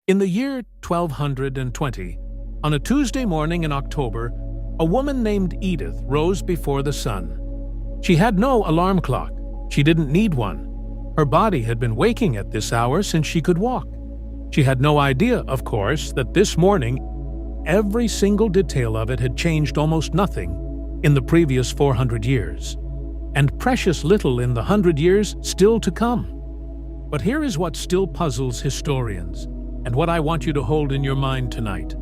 In the year 1220, on a Tuesday morning in October, a woman named Edith rose before the sun. She had no alarm clock. She didn't need one. Her body had been waking at this hour since she could walk. She had no idea, of course, that this morning, every single detail of it had changed almost nothing in the previous 400 years, and precious little in the 100 years still to come. But here is what still puzzles historians, and what I want you to hold in your mind tonight.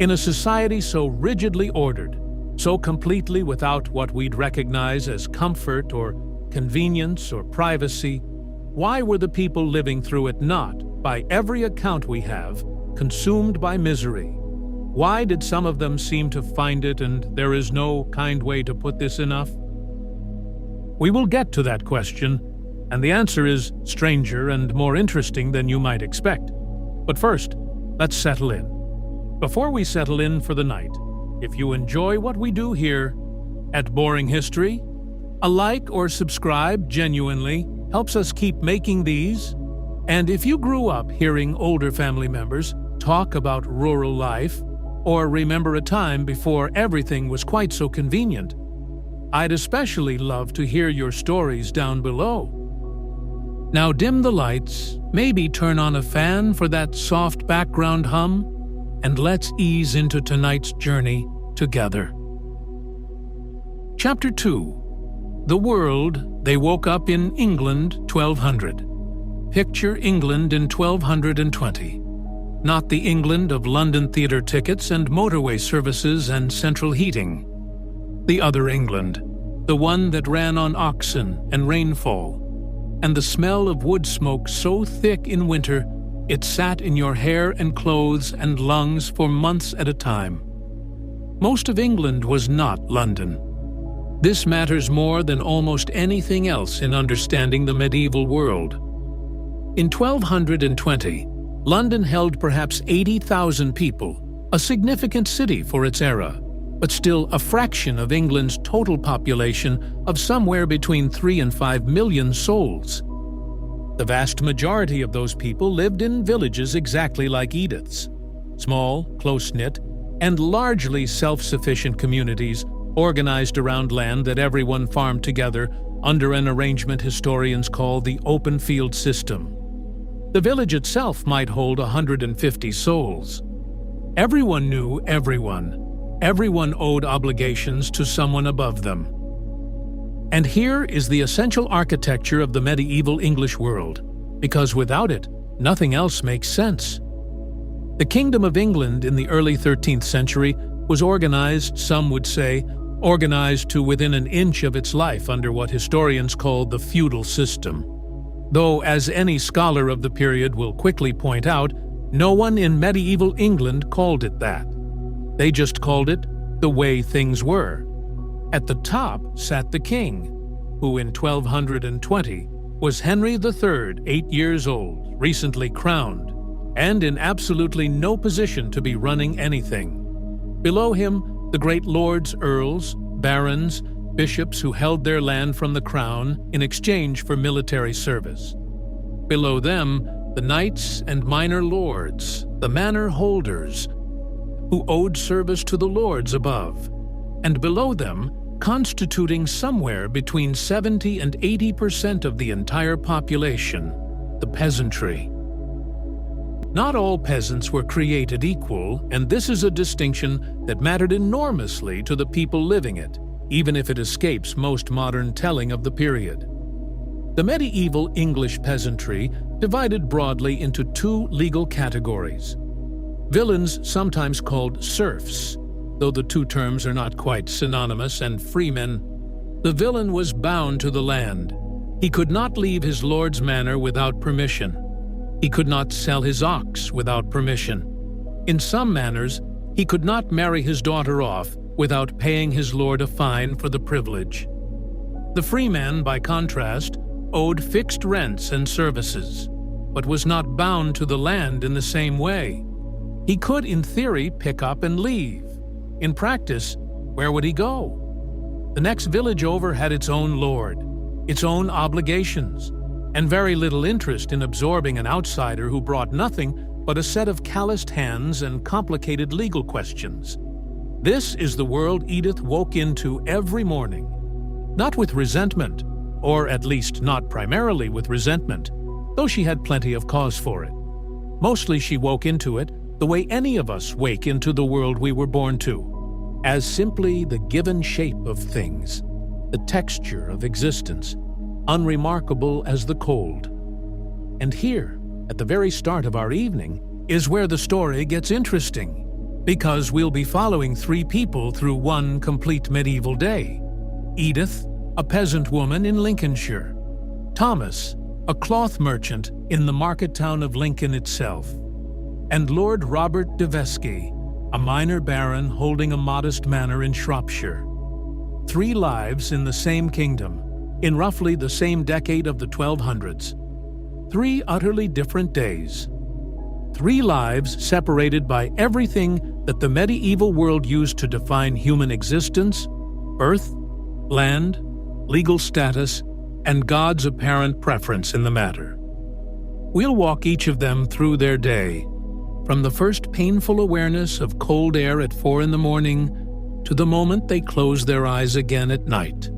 In a society so rigidly ordered, so completely without what we'd recognize as comfort or convenience or privacy, why were the people living through it not, by every account we have, consumed by misery? Why did some of them seem to find it, and there is no kind way to put this enough? We will get to that question, and the answer is stranger and more interesting than you might expect. But first, let's settle in. Before we settle in for the night, if you enjoy what we do here at Boring History, a like or subscribe genuinely helps us keep making these. And if you grew up hearing older family members talk about rural life, or remember a time before everything was quite so convenient, I'd especially love to hear your stories down below. Now dim the lights, maybe turn on a fan for that soft background hum, and let's ease into tonight's journey together. Chapter 2. The World They Woke Up in England 1200. Picture England in 1220. Not the England of London theatre tickets and motorway services and central heating. The other England, the one that ran on oxen and rainfall, and the smell of wood smoke so thick in winter it sat in your hair and clothes and lungs for months at a time. Most of England was not London. This matters more than almost anything else in understanding the medieval world. In 1220, London held perhaps 80,000 people, a significant city for its era, but still a fraction of England's total population of somewhere between 3 and 5 million souls. The vast majority of those people lived in villages exactly like Edith's, small, close-knit, and largely self-sufficient communities organized around land that everyone farmed together under an arrangement historians call the open field system. The village itself might hold 150 souls. Everyone knew everyone. Everyone owed obligations to someone above them. And here is the essential architecture of the medieval English world, because without it, nothing else makes sense. The Kingdom of England in the early 13th century was organized, some would say, organized to within an inch of its life under what historians call the feudal system. Though, as any scholar of the period will quickly point out, no one in medieval England called it that. They just called it the way things were. At the top sat the king, who in 1220 was Henry III, 8 years old, recently crowned, and in absolutely no position to be running anything. Below him, the great lords, earls, barons, bishops who held their land from the crown in exchange for military service. Below them, the knights and minor lords, the manor holders, who owed service to the lords above, and below them, constituting somewhere between 70 and 80% of the entire population, the peasantry. Not all peasants were created equal, and this is a distinction that mattered enormously to the people living it, even if it escapes most modern telling of the period. The medieval English peasantry divided broadly into two legal categories. Villains, sometimes called serfs, though the two terms are not quite synonymous, and freemen. The villain was bound to the land. He could not leave his lord's manor without permission. He could not sell his ox without permission. In some manors, he could not marry his daughter off without paying his lord a fine for the privilege. The freeman, by contrast, owed fixed rents and services, but was not bound to the land in the same way. He could, in theory, pick up and leave. In practice, where would he go? The next village over had its own lord, its own obligations, and very little interest in absorbing an outsider who brought nothing but a set of calloused hands and complicated legal questions. This is the world Edith woke into every morning. Not with resentment, or at least not primarily with resentment, though she had plenty of cause for it. Mostly she woke into it the way any of us wake into the world we were born to, as simply the given shape of things, the texture of existence, unremarkable as the cold. And here, at the very start of our evening, is where the story gets interesting, because we'll be following three people through one complete medieval day. Edith, a peasant woman in Lincolnshire. Thomas, a cloth merchant in the market town of Lincoln itself. And Lord Robert de Vescy, a minor baron holding a modest manor in Shropshire. 3 lives in the same kingdom, in roughly the same decade of the 1200s. 3 utterly different days. 3 lives separated by everything that the medieval world used to define human existence: birth, land, legal status, and God's apparent preference in the matter. We'll walk each of them through their day, from the first painful awareness of cold air at 4 in the morning to the moment they close their eyes again at night.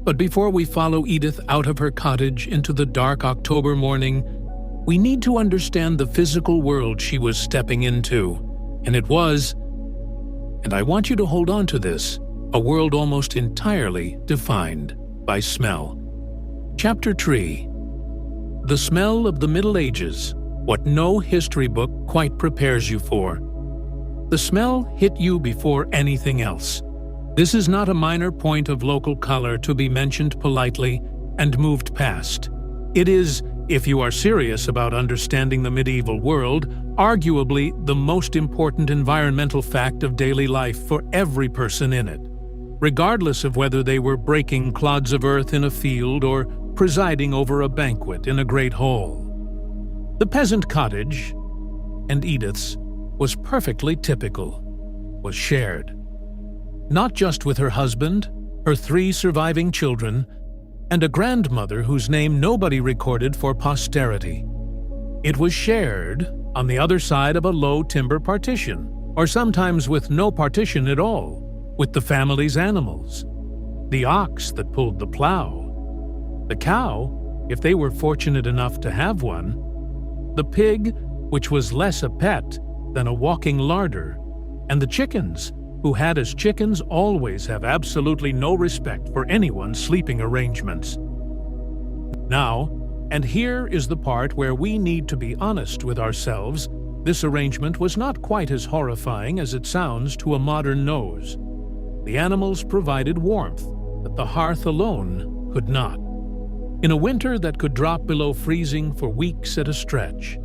But before we follow Edith out of her cottage into the dark October morning, we need to understand the physical world she was stepping into. And it was, and I want you to hold on to this, a world almost entirely defined by smell. Chapter 3. The smell of the Middle Ages, what no history book quite prepares you for. The smell hit you before anything else. This is not a minor point of local color to be mentioned politely and moved past. It is, if you are serious about understanding the medieval world, arguably the most important environmental fact of daily life for every person in it, regardless of whether they were breaking clods of earth in a field or presiding over a banquet in a great hall. The peasant cottage, and Edith's, was perfectly typical, was shared. Not just with her husband, her 3 surviving children, and a grandmother whose name nobody recorded for posterity. It was shared on the other side of a low timber partition, or sometimes with no partition at all, with the family's animals. The ox that pulled the plow, the cow, if they were fortunate enough to have one, the pig, which was less a pet than a walking larder, and the chickens, who had as chickens always have absolutely no respect for anyone's sleeping arrangements. Now, and here is the part where we need to be honest with ourselves, this arrangement was not quite as horrifying as it sounds to a modern nose. The animals provided warmth that the hearth alone could not. In a winter that could drop below freezing for weeks at a stretch,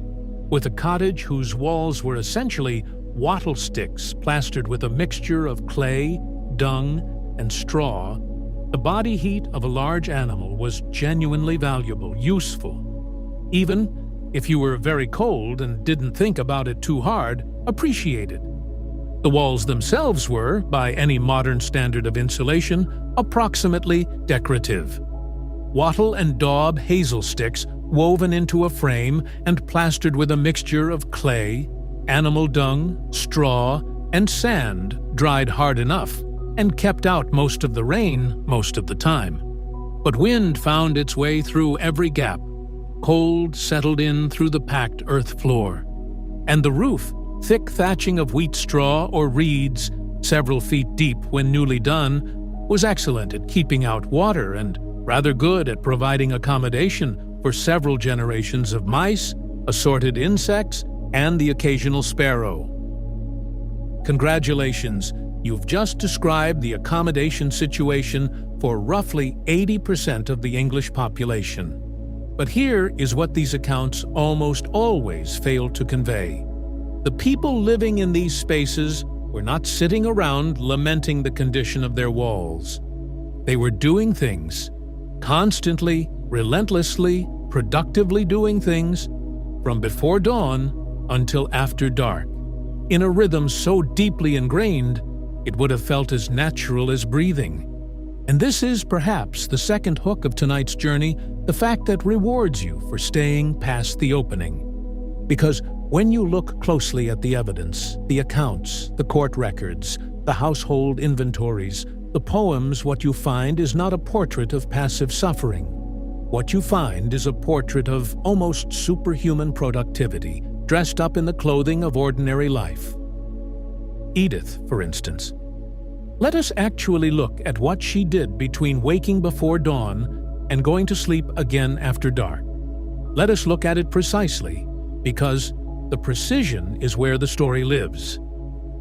with a cottage whose walls were essentially wattle sticks plastered with a mixture of clay, dung, and straw, the body heat of a large animal was genuinely valuable, useful. Even if you were very cold and didn't think about it too hard, appreciated. The walls themselves were, by any modern standard of insulation, approximately decorative. Wattle and daub hazel sticks woven into a frame and plastered with a mixture of clay, animal dung, straw, and sand dried hard enough and kept out most of the rain most of the time. But wind found its way through every gap. Cold settled in through the packed earth floor. And the roof, thick thatching of wheat straw or reeds, several feet deep when newly done, was excellent at keeping out water and rather good at providing accommodation for several generations of mice, assorted insects, and the occasional sparrow. Congratulations, you've just described the accommodation situation for roughly 80% of the English population. But here is what these accounts almost always fail to convey. The people living in these spaces were not sitting around lamenting the condition of their walls. They were doing things, constantly, relentlessly, productively doing things, from before dawn until after dark, in a rhythm so deeply ingrained it would have felt as natural as breathing. And this is perhaps the second hook of tonight's journey, the fact that rewards you for staying past the opening. Because When you look closely at the evidence, the accounts, the court records, the household inventories, the poems, what you find is not a portrait of passive suffering. What you find is a portrait of almost superhuman productivity, dressed up in the clothing of ordinary life. Edith, for instance. Let us actually look at what she did between waking before dawn and going to sleep again after dark. Let us look at it precisely, because the precision is where the story lives.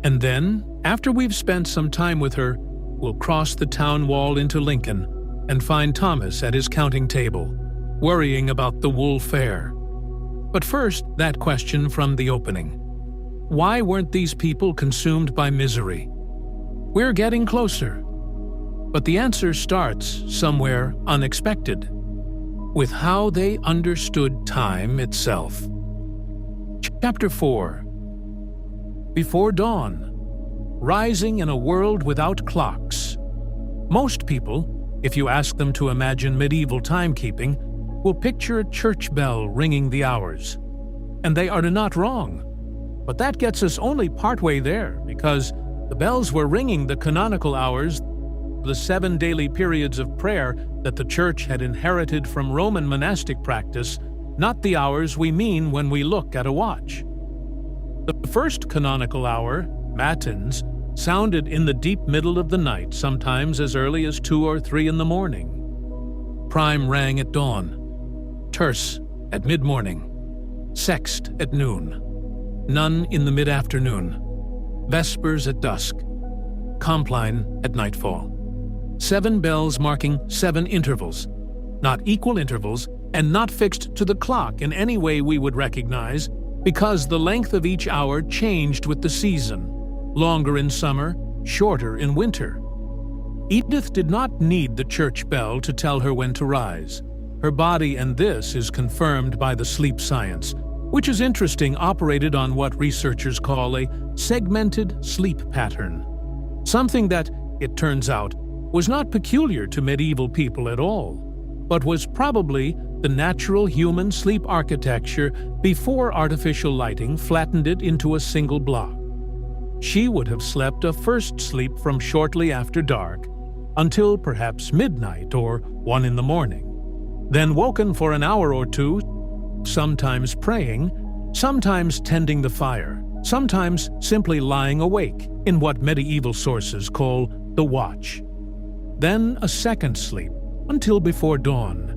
And then, after we've spent some time with her, we'll cross the town wall into Lincoln and find Thomas at his counting table, worrying about the wool fair. But first, that question from the opening. Why weren't these people consumed by misery? We're getting closer. But the answer starts somewhere unexpected, with how they understood time itself. Chapter 4. Before dawn. Rising in a world without clocks. Most people, if you ask them to imagine medieval timekeeping, will picture a church bell ringing the hours. And they are not wrong. But that gets us only partway there, because the bells were ringing the canonical hours, the 7 daily periods of prayer that the Church had inherited from Roman monastic practice, not the hours we mean when we look at a watch. The first canonical hour, matins, sounded in the deep middle of the night, sometimes as early as 2 or 3 in the morning. Prime rang at dawn, terce at mid-morning, sext at noon, none in the mid-afternoon, vespers at dusk, compline at nightfall. 7 bells marking 7 intervals, not equal intervals and not fixed to the clock in any way we would recognize, because the length of each hour changed with the season, longer in summer, shorter in winter. Edith did not need the church bell to tell her when to rise. Her body, and this is confirmed by the sleep science, which is interesting, operated on what researchers call a segmented sleep pattern. Something that, it turns out, was not peculiar to medieval people at all, but was probably the natural human sleep architecture before artificial lighting flattened it into a single block. She would have slept a first sleep from shortly after dark until perhaps midnight or 1 in the morning, then woken for an hour or two, sometimes praying, sometimes tending the fire, sometimes simply lying awake in what medieval sources call the watch. Then a second sleep until before dawn.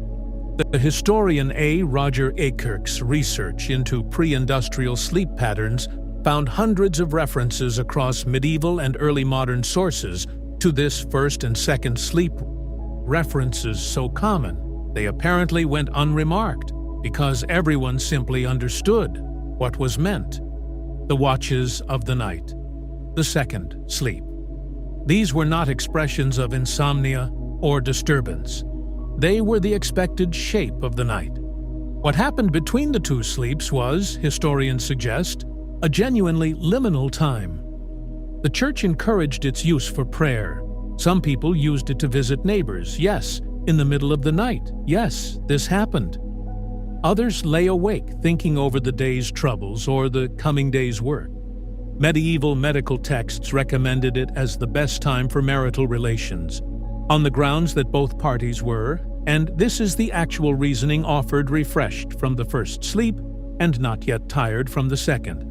The historian A. Roger Akirk's research into pre-industrial sleep patterns found hundreds of references across medieval and early modern sources to this first and second sleep, references so common they apparently went unremarked because everyone simply understood what was meant. The watches of the night, the second sleep. These were not expressions of insomnia or disturbance. They were the expected shape of the night. What happened between the 2 sleeps was, historians suggest, a genuinely liminal time. The Church encouraged its use for prayer. Some people used it to visit neighbors, yes, in the middle of the night, yes, this happened. Others lay awake thinking over the day's troubles or the coming day's work. Medieval medical texts recommended it as the best time for marital relations, on the grounds that both parties were, and this is the actual reasoning offered, refreshed from the first sleep and not yet tired from the second.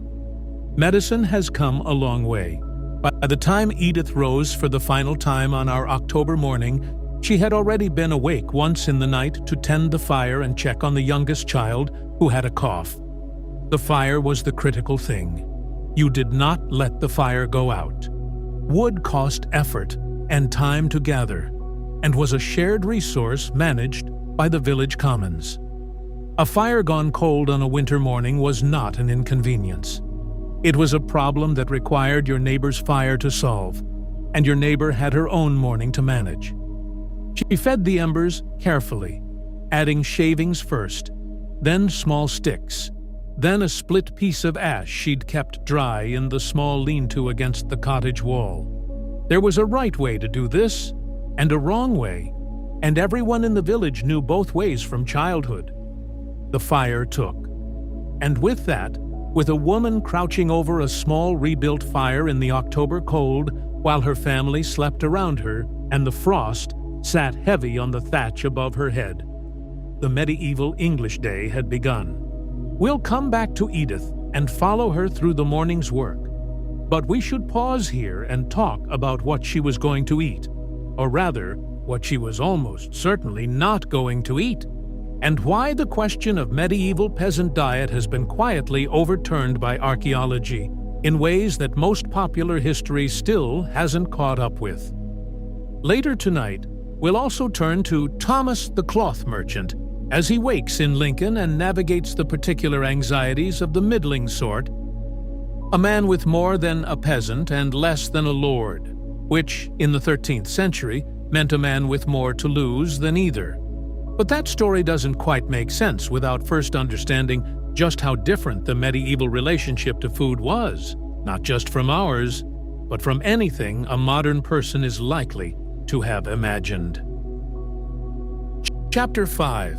Medicine has come a long way. By the time Edith rose for the final time on our October morning, she had already been awake once in the night to tend the fire and check on the youngest child who had a cough. The fire was the critical thing. You did not let the fire go out. Wood cost effort and time to gather, and was a shared resource managed by the village commons. A fire gone cold on a winter morning was not an inconvenience. It was a problem that required your neighbor's fire to solve, and your neighbor had her own morning to manage. She fed the embers carefully, adding shavings first, then small sticks, then a split piece of ash she'd kept dry in the small lean-to against the cottage wall. There was a right way to do this, and a wrong way, and everyone in the village knew both ways from childhood. The fire took, and with that, with a woman crouching over a small rebuilt fire in the October cold while her family slept around her and the frost sat heavy on the thatch above her head. The medieval English day had begun. We'll come back to Edith and follow her through the morning's work. But we should pause here and talk about what she was going to eat, or rather, what she was almost certainly not going to eat, and why the question of medieval peasant diet has been quietly overturned by archaeology in ways that most popular history still hasn't caught up with. Later tonight, we'll also turn to Thomas the cloth merchant as he wakes in Lincoln and navigates the particular anxieties of the middling sort, a man with more than a peasant and less than a lord, which, in the 13th century, meant a man with more to lose than either. But that story doesn't quite make sense without first understanding just how different the medieval relationship to food was, not just from ours, but from anything a modern person is likely to have imagined. Chapter 5.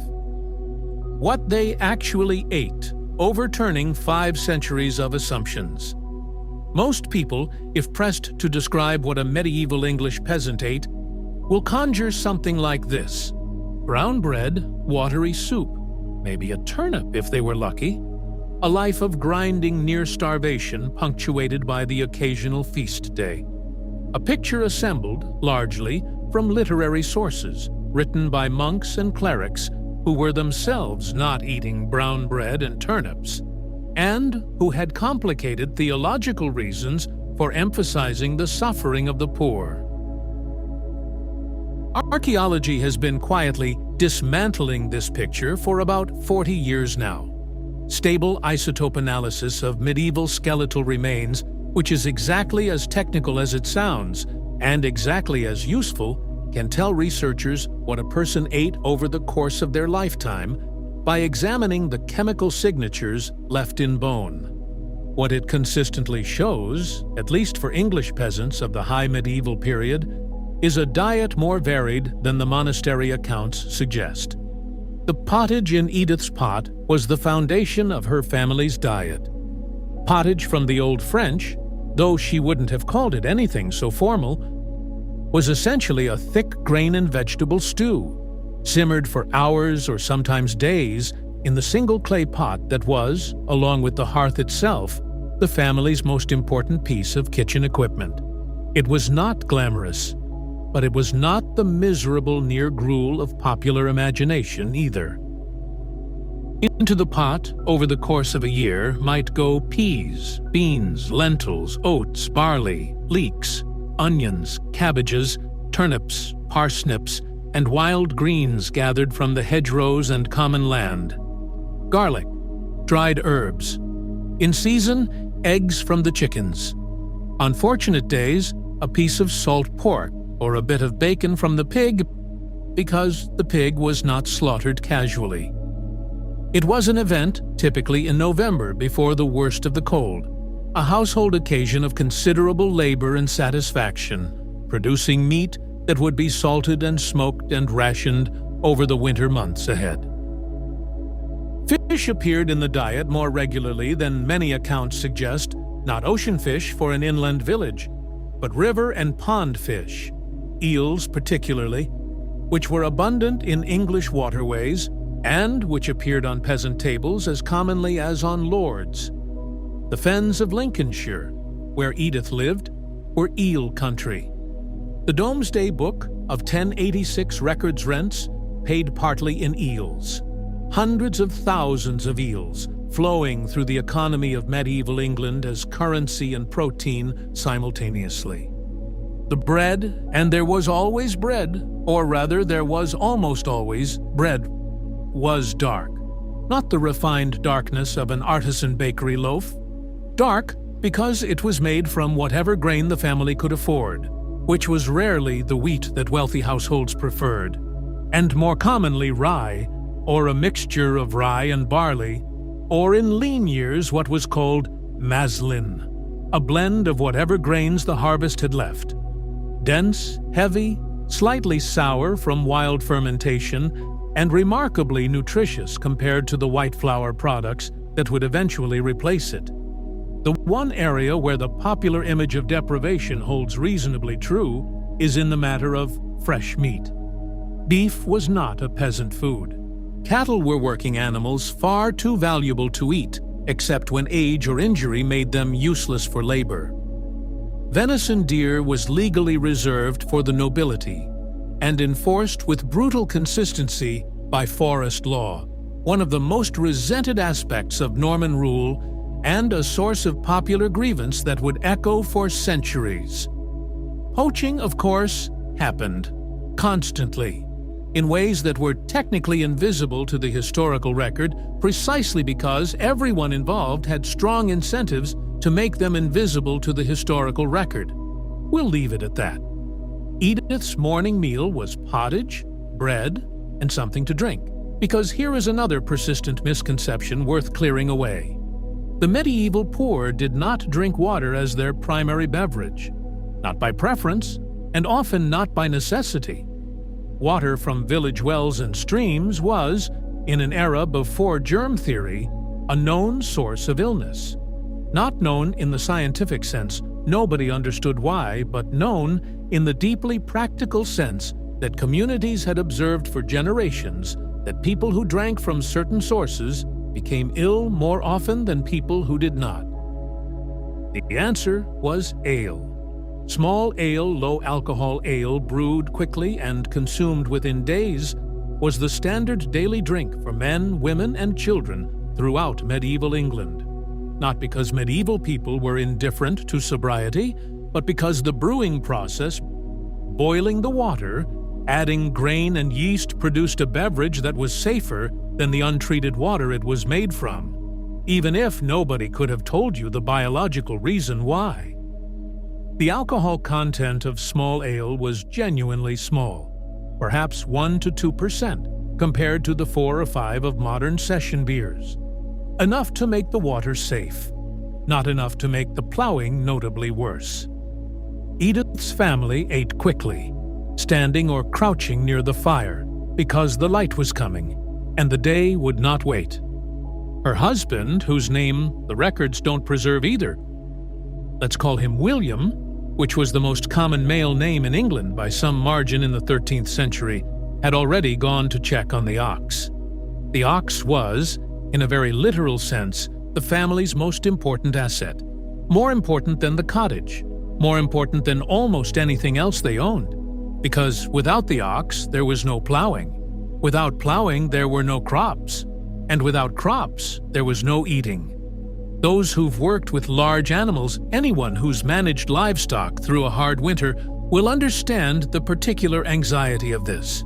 What they actually ate, overturning 5 centuries of assumptions. Most people, if pressed to describe what a medieval English peasant ate, will conjure something like this: brown bread, watery soup, maybe a turnip if they were lucky, a life of grinding near starvation punctuated by the occasional feast day. A picture assembled, largely, from literary sources, written by monks and clerics who were themselves not eating brown bread and turnips, and who had complicated theological reasons for emphasizing the suffering of the poor. Archaeology has been quietly dismantling this picture for about 40 years now. Stable isotope analysis of medieval skeletal remains, which is exactly as technical as it sounds, and exactly as useful, can tell researchers what a person ate over the course of their lifetime by examining the chemical signatures left in bone. What it consistently shows, at least for English peasants of the high medieval period, is a diet more varied than the monastery accounts suggest. The pottage in Edith's pot was the foundation of her family's diet. Pottage from the Old French, though she wouldn't have called it anything so formal, was essentially a thick grain and vegetable stew, simmered for hours or sometimes days in the single clay pot that was, along with the hearth itself, the family's most important piece of kitchen equipment. It was not glamorous, but it was not the miserable near gruel of popular imagination either. Into the pot, over the course of a year, might go peas, beans, lentils, oats, barley, leeks, onions, cabbages, turnips, parsnips, and wild greens gathered from the hedgerows and common land, garlic, dried herbs. In season, eggs from the chickens. On fortunate days, a piece of salt pork or a bit of bacon from the pig, because the pig was not slaughtered casually. It was an event, typically in November before the worst of the cold, a household occasion of considerable labor and satisfaction, producing meat that would be salted and smoked and rationed over the winter months ahead. Fish appeared in the diet more regularly than many accounts suggest, not ocean fish for an inland village, but river and pond fish, eels particularly, which were abundant in English waterways and which appeared on peasant tables as commonly as on lords. The fens of Lincolnshire, where Edith lived, were eel country. The Domesday Book of 1086 records rents paid partly in eels. Hundreds of thousands of eels flowing through the economy of medieval England as currency and protein simultaneously. The bread, and there was always bread, or rather there was almost always bread, was dark. Not the refined darkness of an artisan bakery loaf. Dark because it was made from whatever grain the family could afford, which was rarely the wheat that wealthy households preferred, and more commonly rye, or a mixture of rye and barley, or in lean years what was called maslin, a blend of whatever grains the harvest had left. Dense, heavy, slightly sour from wild fermentation, and remarkably nutritious compared to the white flour products that would eventually replace it. The one area where the popular image of deprivation holds reasonably true is in the matter of fresh meat. Beef was not a peasant food. Cattle were working animals far too valuable to eat, except when age or injury made them useless for labor. Venison deer was legally reserved for the nobility and enforced with brutal consistency by forest law, one of the most resented aspects of Norman rule and a source of popular grievance that would echo for centuries. Poaching, of course, happened constantly, in ways that were technically invisible to the historical record precisely because everyone involved had strong incentives to make them invisible to the historical record. We'll leave it at that. Edith's morning meal was pottage, bread, and something to drink, because here is another persistent misconception worth clearing away. The medieval poor did not drink water as their primary beverage, not by preference, and often not by necessity. Water from village wells and streams was, in an era before germ theory, a known source of illness. Not known in the scientific sense, nobody understood why, but known in the deeply practical sense that communities had observed for generations that people who drank from certain sources became ill more often than people who did not. The answer was ale. Small ale, low-alcohol ale brewed quickly and consumed within days was the standard daily drink for men, women, and children throughout medieval England. Not because medieval people were indifferent to sobriety, but because the brewing process, boiling the water, adding grain and yeast produced a beverage that was safer than the untreated water it was made from, even if nobody could have told you the biological reason why. The alcohol content of small ale was genuinely small, perhaps 1 to 2% compared to the 4 or 5 of modern session beers. Enough to make the water safe, not enough to make the plowing notably worse. Edith's family ate quickly, standing or crouching near the fire, because the light was coming, and the day would not wait. Her husband, whose name the records don't preserve either, let's call him William, which was the most common male name in England by some margin in the 13th century, had already gone to check on the ox. The ox was, in a very literal sense, the family's most important asset, more important than the cottage, more important than almost anything else they owned, because without the ox there was no plowing, without plowing there were no crops, and without crops there was no eating. Those who've worked with large animals, anyone who's managed livestock through a hard winter, will understand the particular anxiety of this.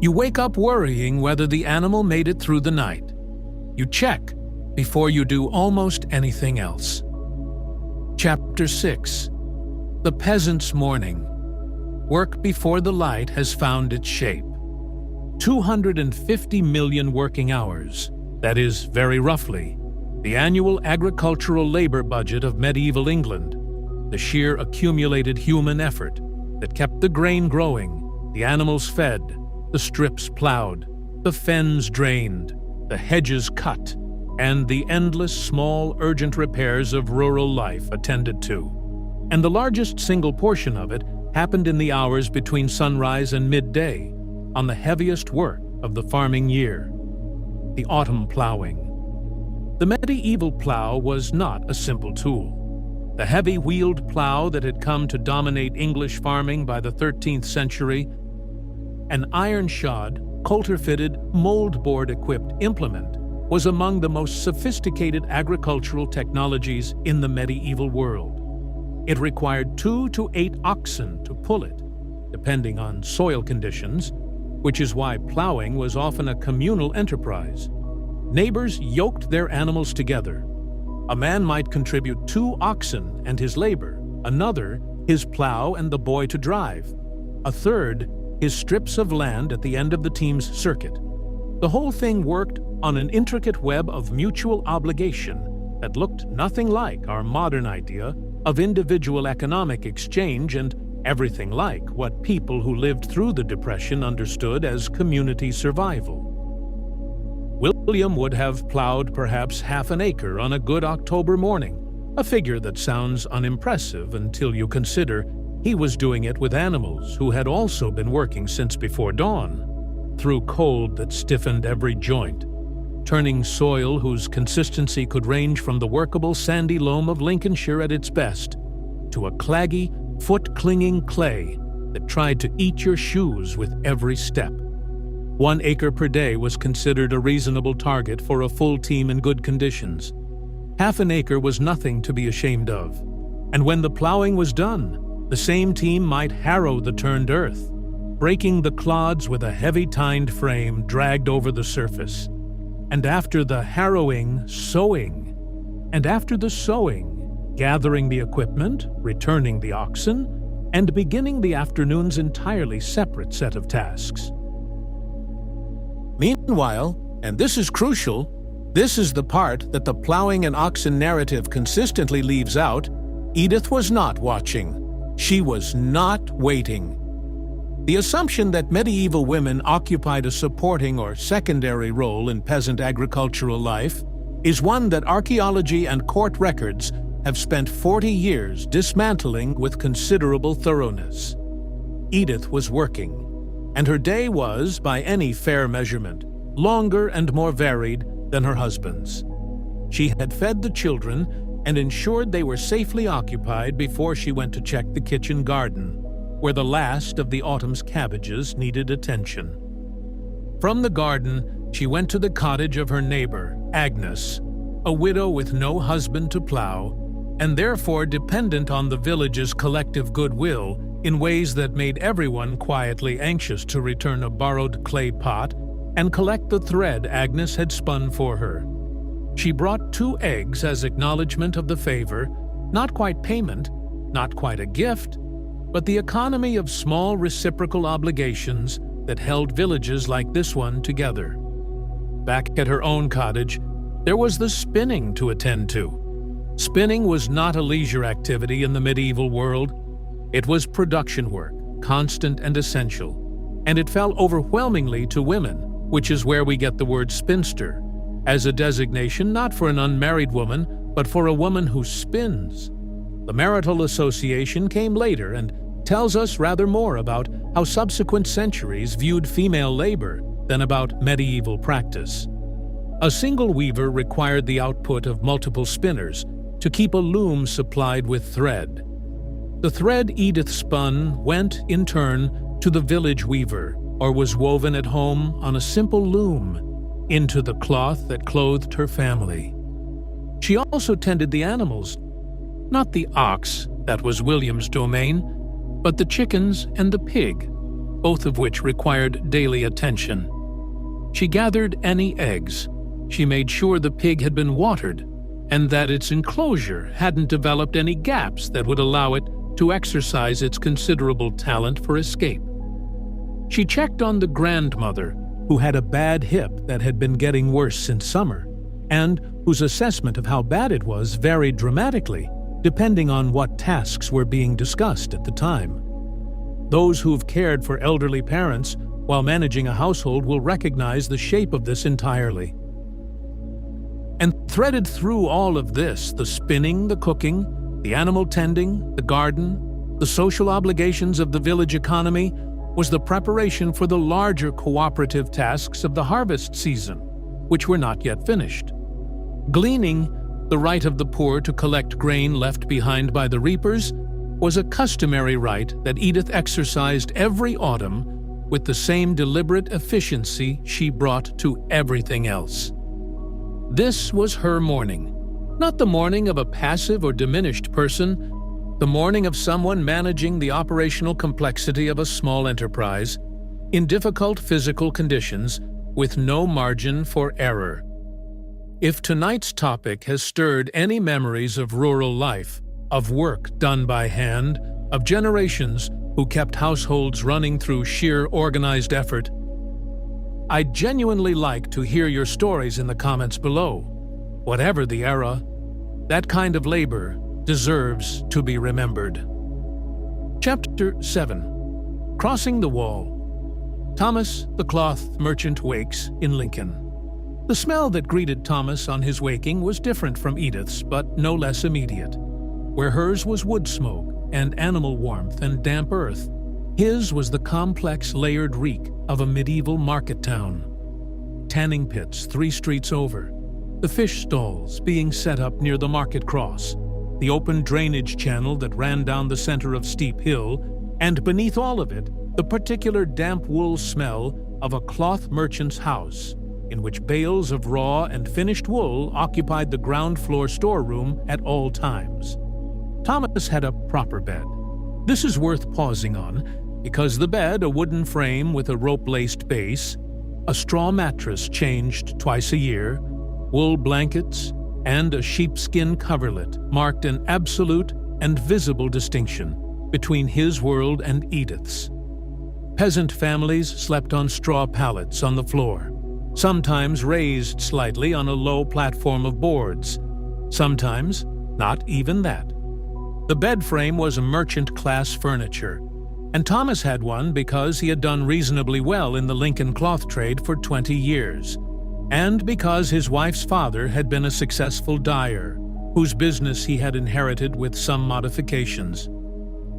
You wake up worrying whether the animal made it through the night. You check before you do almost anything else. Chapter 6. The Peasant's Morning. Work before the light has found its shape. 250 million working hours, that is, very roughly, the annual agricultural labor budget of medieval England, the sheer accumulated human effort that kept the grain growing, the animals fed, the strips plowed, the fens drained, the hedges cut, and the endless small urgent repairs of rural life attended to. And the largest single portion of it happened in the hours between sunrise and midday, on the heaviest work of the farming year, the autumn plowing. The medieval plow was not a simple tool. The heavy-wheeled plow that had come to dominate English farming by the 13th century, an iron-shod, coulter-fitted, mold-board-equipped implement, was among the most sophisticated agricultural technologies in the medieval world. It required 2 to 8 oxen to pull it, depending on soil conditions, which is why plowing was often a communal enterprise. Neighbors yoked their animals together. A man might contribute 2 oxen and his labor, another, his plow and the boy to drive, a third, his strips of land at the end of the team's circuit. The whole thing worked on an intricate web of mutual obligation that looked nothing like our modern idea of individual economic exchange and everything like what people who lived through the Depression understood as community survival. William would have plowed perhaps half an acre on a good October morning, a figure that sounds unimpressive until you consider he was doing it with animals who had also been working since before dawn, through cold that stiffened every joint, turning soil whose consistency could range from the workable sandy loam of Lincolnshire at its best to a claggy, foot-clinging clay that tried to eat your shoes with every step. 1 acre per day was considered a reasonable target for a full team in good conditions. Half an acre was nothing to be ashamed of, and when the plowing was done, the same team might harrow the turned earth, breaking the clods with a heavy tined frame dragged over the surface. And after the harrowing, sowing. And after the sowing, gathering the equipment, returning the oxen, and beginning the afternoon's entirely separate set of tasks. Meanwhile, and this is crucial, this is the part that the plowing and oxen narrative consistently leaves out, Edith was not watching. She was not waiting. The assumption that medieval women occupied a supporting or secondary role in peasant agricultural life is one that archaeology and court records have spent 40 years dismantling with considerable thoroughness. Edith was working, and her day was, by any fair measurement, longer and more varied than her husband's. She had fed the children and ensured they were safely occupied before she went to check the kitchen garden, where the last of the autumn's cabbages needed attention. From the garden, she went to the cottage of her neighbor, Agnes, a widow with no husband to plow, and therefore dependent on the village's collective goodwill in ways that made everyone quietly anxious to return a borrowed clay pot and collect the thread Agnes had spun for her. She brought 2 eggs as acknowledgement of the favor, not quite payment, not quite a gift, but the economy of small reciprocal obligations that held villages like this one together. Back at her own cottage, there was the spinning to attend to. Spinning was not a leisure activity in the medieval world. It was production work, constant and essential, and it fell overwhelmingly to women, which is where we get the word spinster, as a designation not for an unmarried woman, but for a woman who spins. The marital association came later and tells us rather more about how subsequent centuries viewed female labor than about medieval practice. A single weaver required the output of multiple spinners to keep a loom supplied with thread. The thread Edith spun went, in turn, to the village weaver, or was woven at home on a simple loom, into the cloth that clothed her family. She also tended the animals, not the ox, that was William's domain, but the chickens and the pig, both of which required daily attention. She gathered any eggs. She made sure the pig had been watered, and that its enclosure hadn't developed any gaps that would allow it to exercise its considerable talent for escape. She checked on the grandmother, who had a bad hip that had been getting worse since summer, and whose assessment of how bad it was varied dramatically, depending on what tasks were being discussed at the time. Those who've cared for elderly parents while managing a household will recognize the shape of this entirely. And threaded through all of this, the spinning, the cooking, the animal tending, the garden, the social obligations of the village economy, was the preparation for the larger cooperative tasks of the harvest season, which were not yet finished. Gleaning, the right of the poor to collect grain left behind by the reapers, was a customary right that Edith exercised every autumn with the same deliberate efficiency she brought to everything else. This was her morning, not the morning of a passive or diminished person, the morning of someone managing the operational complexity of a small enterprise, in difficult physical conditions, with no margin for error. If tonight's topic has stirred any memories of rural life, of work done by hand, of generations who kept households running through sheer organized effort, I'd genuinely like to hear your stories in the comments below. Whatever the era, that kind of labor deserves to be remembered. Chapter 7. Crossing the Wall. Thomas the cloth merchant wakes in Lincoln. The smell that greeted Thomas on his waking was different from Edith's, but no less immediate. Where hers was wood smoke and animal warmth and damp earth, his was the complex layered reek of a medieval market town. Tanning pits 3 streets over, the fish stalls being set up near the market cross, the open drainage channel that ran down the center of Steep Hill, and beneath all of it, the particular damp wool smell of a cloth merchant's house, in which bales of raw and finished wool occupied the ground floor storeroom at all times. Thomas had a proper bed. This is worth pausing on, because the bed, a wooden frame with a rope-laced base, a straw mattress changed twice a year, wool blankets, and a sheepskin coverlet marked an absolute and visible distinction between his world and Edith's. Peasant families slept on straw pallets on the floor, sometimes raised slightly on a low platform of boards, sometimes not even that. The bed frame was merchant-class furniture, and Thomas had one because he had done reasonably well in the Lincoln cloth trade for 20 years, and because his wife's father had been a successful dyer, whose business he had inherited with some modifications.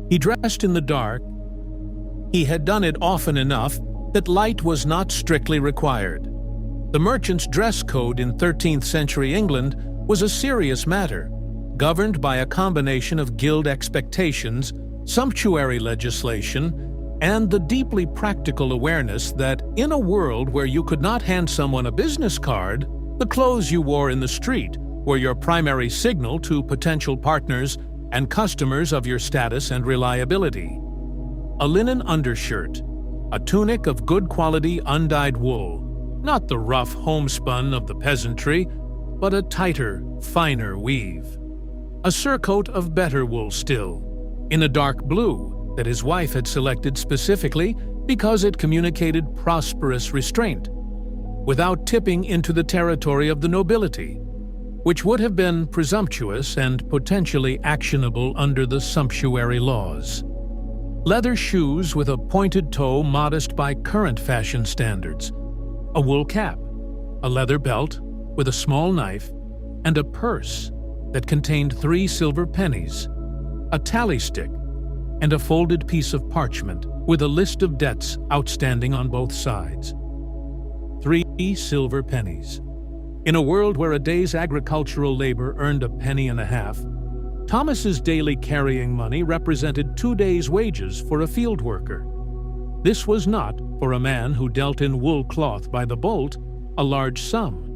He dressed in the dark. He had done it often enough that light was not strictly required. The merchant's dress code in 13th century England was a serious matter, governed by a combination of guild expectations, sumptuary legislation, and the deeply practical awareness that in a world where you could not hand someone a business card, the clothes you wore in the street were your primary signal to potential partners and customers of your status and reliability. A linen undershirt, a tunic of good quality undyed wool, not the rough homespun of the peasantry, but a tighter, finer weave. A surcoat of better wool still, in a dark blue that his wife had selected specifically because it communicated prosperous restraint, without tipping into the territory of the nobility, which would have been presumptuous and potentially actionable under the sumptuary laws. Leather shoes with a pointed toe modest by current fashion standards, a wool cap, a leather belt with a small knife, and a purse that contained 3 silver pennies, a tally stick, and a folded piece of parchment with a list of debts outstanding on both sides. 3 silver pennies. In a world where a day's agricultural labor earned a penny and a half, Thomas's daily carrying money represented 2 days' wages for a field worker. This was not, for a man who dealt in wool cloth by the bolt, a large sum,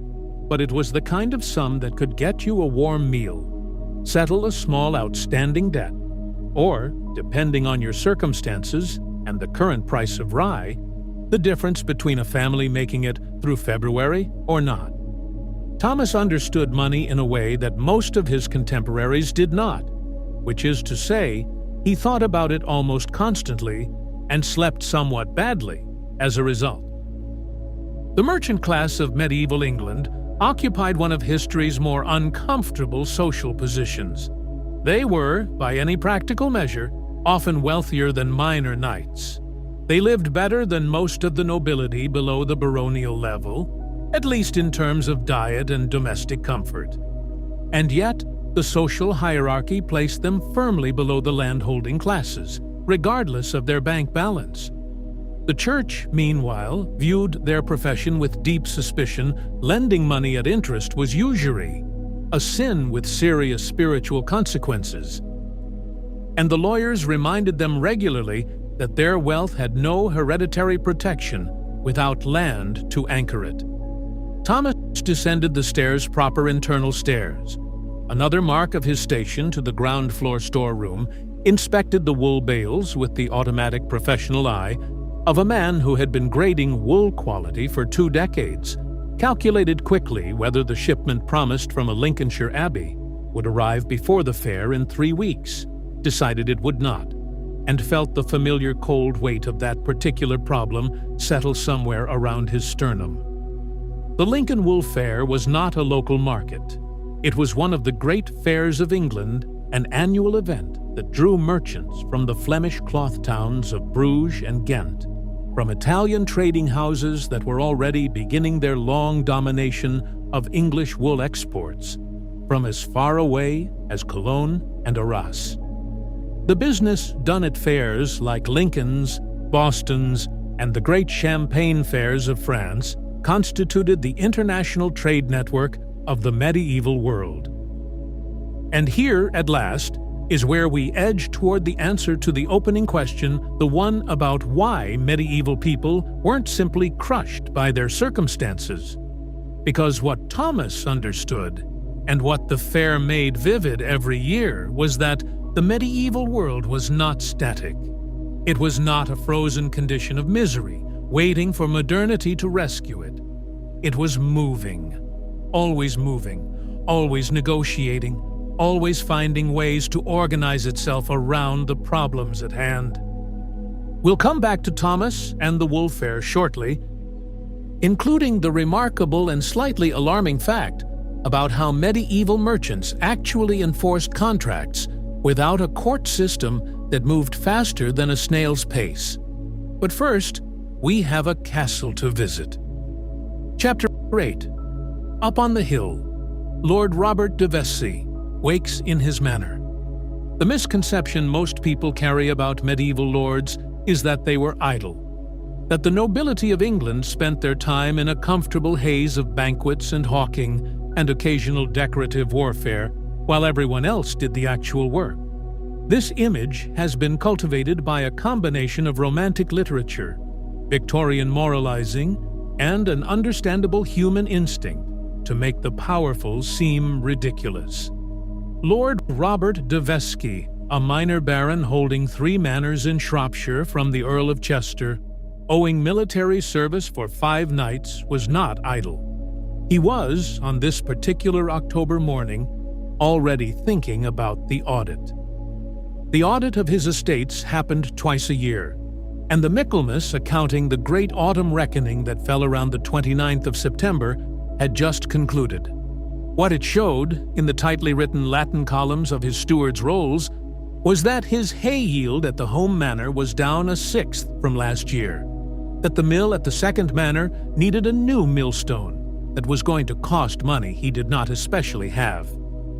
but it was the kind of sum that could get you a warm meal, settle a small outstanding debt, or, depending on your circumstances and the current price of rye, the difference between a family making it through February or not. Thomas understood money in a way that most of his contemporaries did not, which is to say, he thought about it almost constantly and slept somewhat badly as a result. The merchant class of medieval England occupied one of history's more uncomfortable social positions. They were, by any practical measure, often wealthier than minor knights. They lived better than most of the nobility below the baronial level, at least in terms of diet and domestic comfort. And yet, the social hierarchy placed them firmly below the landholding classes, regardless of their bank balance. The church, meanwhile, viewed their profession with deep suspicion. Lending money at interest was usury, a sin with serious spiritual consequences. And the lawyers reminded them regularly that their wealth had no hereditary protection without land to anchor it. Thomas descended the stairs, proper internal stairs. Another mark of his station to the ground floor storeroom, inspected the wool bales with the automatic professional eye of a man who had been grading wool quality for 2 decades, calculated quickly whether the shipment promised from a Lincolnshire abbey would arrive before the fair in 3 weeks, decided it would not, and felt the familiar cold weight of that particular problem settle somewhere around his sternum. The Lincoln Wool Fair was not a local market. It was one of the great fairs of England, an annual event that drew merchants from the Flemish cloth towns of Bruges and Ghent, from Italian trading houses that were already beginning their long domination of English wool exports, from as far away as Cologne and Arras. The business done at fairs like Lincoln's, Boston's, and the great Champagne fairs of France constituted the international trade network of the medieval world. And here, at last, is where we edge toward the answer to the opening question, the one about why medieval people weren't simply crushed by their circumstances. Because what Thomas understood, and what the fair made vivid every year, was that the medieval world was not static. It was not a frozen condition of misery, waiting for modernity to rescue it. It was moving, always negotiating, always finding ways to organize itself around the problems at hand. We'll come back to Thomas and the wool fair shortly, including the remarkable and slightly alarming fact about how medieval merchants actually enforced contracts without a court system that moved faster than a snail's pace. But first, we have a castle to visit. Chapter 8. Up on the hill, Lord Robert de Vescy wakes in his manor. The misconception most people carry about medieval lords is that they were idle, that the nobility of England spent their time in a comfortable haze of banquets and hawking and occasional decorative warfare, while everyone else did the actual work. This image has been cultivated by a combination of romantic literature, Victorian moralizing, and an understandable human instinct to make the powerful seem ridiculous. Lord Robert de Vescy, a minor baron holding 3 manors in Shropshire from the Earl of Chester, owing military service for 5 knights, was not idle. He was, on this particular October morning, already thinking about the audit. The audit of his estates happened twice a year, and the Michaelmas accounting the great autumn reckoning that fell around the 29th of September had just concluded. What it showed, in the tightly written Latin columns of his steward's rolls, was that his hay yield at the home manor was down 1/6 from last year, that the mill at the second manor needed a new millstone that was going to cost money he did not especially have,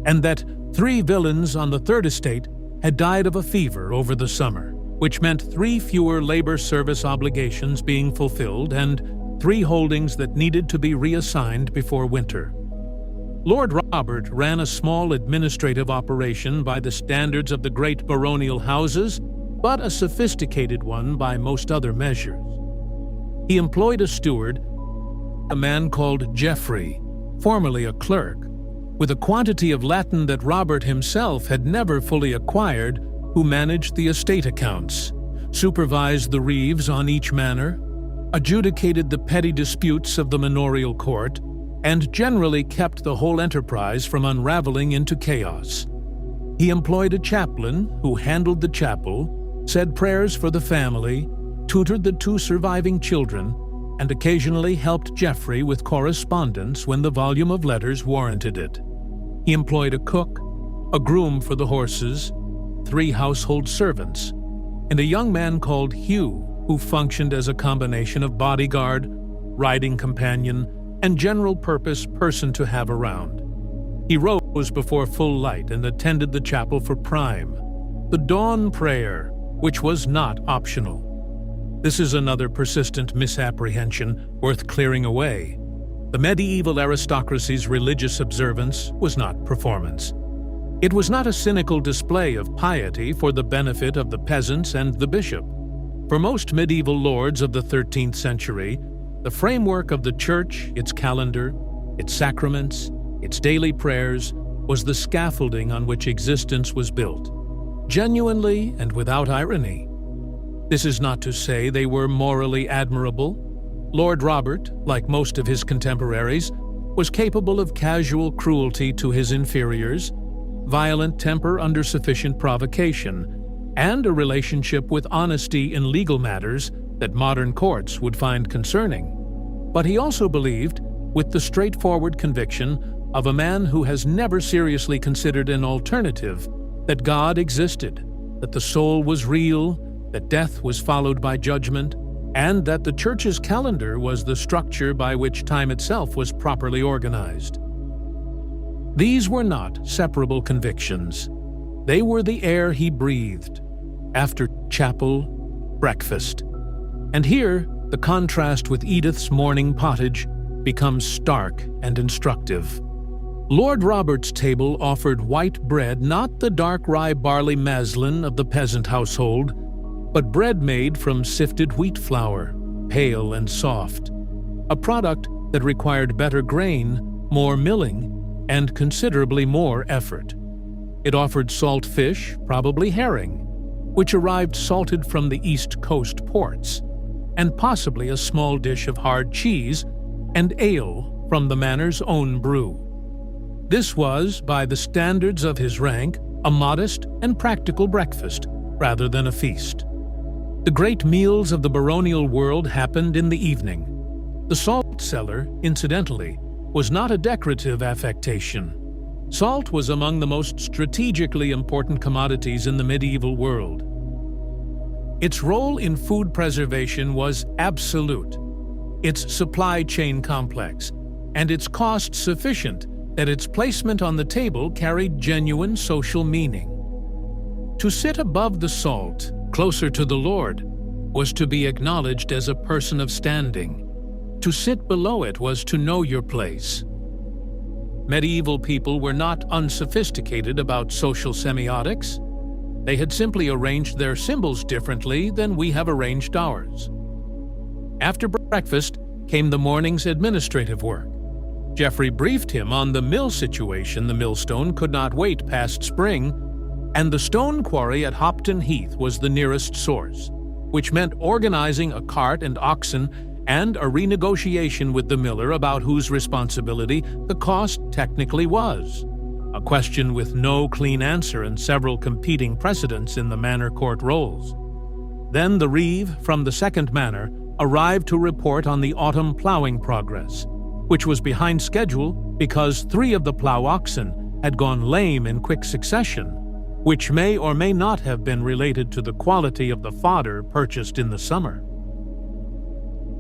and that 3 villains on the third estate had died of a fever over the summer, which meant 3 fewer labor service obligations being fulfilled and 3 holdings that needed to be reassigned before winter. Lord Robert ran a small administrative operation by the standards of the great baronial houses, but a sophisticated one by most other measures. He employed a steward, a man called Geoffrey, formerly a clerk, with a quantity of Latin that Robert himself had never fully acquired, who managed the estate accounts, supervised the reeves on each manor, adjudicated the petty disputes of the manorial court, and generally kept the whole enterprise from unraveling into chaos. He employed a chaplain who handled the chapel, said prayers for the family, tutored the 2 surviving children, and occasionally helped Geoffrey with correspondence when the volume of letters warranted it. He employed a cook, a groom for the horses, 3 household servants, and a young man called Hugh, who functioned as a combination of bodyguard, riding companion, and general-purpose person to have around. He rose before full light and attended the chapel for prime, the dawn prayer, which was not optional. This is another persistent misapprehension worth clearing away. The medieval aristocracy's religious observance was not performance. It was not a cynical display of piety for the benefit of the peasants and the bishop. For most medieval lords of the 13th century, the framework of the church, its calendar, its sacraments, its daily prayers, was the scaffolding on which existence was built, genuinely and without irony. This is not to say they were morally admirable. Lord Robert, like most of his contemporaries, was capable of casual cruelty to his inferiors, violent temper under sufficient provocation, and a relationship with honesty in legal matters that modern courts would find concerning. But he also believed, with the straightforward conviction of a man who has never seriously considered an alternative, that God existed, that the soul was real, that death was followed by judgment, and that the church's calendar was the structure by which time itself was properly organized. These were not separable convictions. They were the air he breathed. After chapel, breakfast. And here, the contrast with Edith's morning pottage becomes stark and instructive. Lord Robert's table offered white bread, not the dark rye barley maslin of the peasant household, but bread made from sifted wheat flour, pale and soft, a product that required better grain, more milling, and considerably more effort. It offered salt fish, probably herring, which arrived salted from the East Coast ports, and possibly a small dish of hard cheese and ale from the Manor's own brew. This was, by the standards of his rank, a modest and practical breakfast rather than a feast. The great meals of the baronial world happened in the evening. The salt cellar, incidentally, was not a decorative affectation. Salt was among the most strategically important commodities in the medieval world. Its role in food preservation was absolute, its supply chain complex, and its cost sufficient that its placement on the table carried genuine social meaning. To sit above the salt, closer to the Lord, was to be acknowledged as a person of standing. To sit below it was to know your place. Medieval people were not unsophisticated about social semiotics. They had simply arranged their symbols differently than we have arranged ours. After breakfast came the morning's administrative work. Geoffrey briefed him on the mill situation. The millstone could not wait past spring, and the stone quarry at Hopton Heath was the nearest source, which meant organizing a cart and oxen and a renegotiation with the miller about whose responsibility the cost technically was, a question with no clean answer and several competing precedents in the manor court rolls. Then the reeve from the second manor arrived to report on the autumn plowing progress, which was behind schedule because 3 of the plow oxen had gone lame in quick succession, which may or may not have been related to the quality of the fodder purchased in the summer.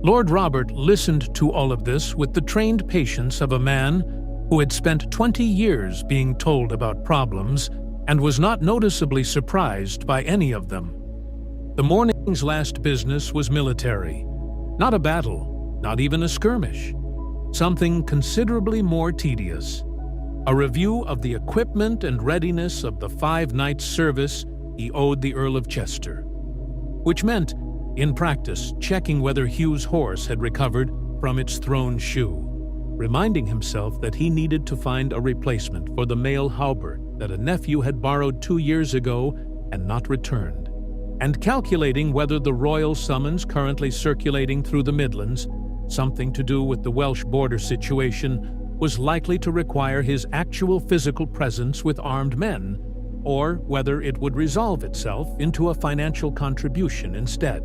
Lord Robert listened to all of this with the trained patience of a man who had spent 20 years being told about problems and was not noticeably surprised by any of them. The morning's last business was military, not a battle, not even a skirmish. Something considerably more tedious, a review of the equipment and readiness of the 5 nights' service he owed the Earl of Chester, which meant, in practice, checking whether Hugh's horse had recovered from its thrown shoe, reminding himself that he needed to find a replacement for the mail halberd that a nephew had borrowed 2 years ago and not returned, and calculating whether the royal summons currently circulating through the Midlands, something to do with the Welsh border situation, was likely to require his actual physical presence with armed men, or whether it would resolve itself into a financial contribution instead.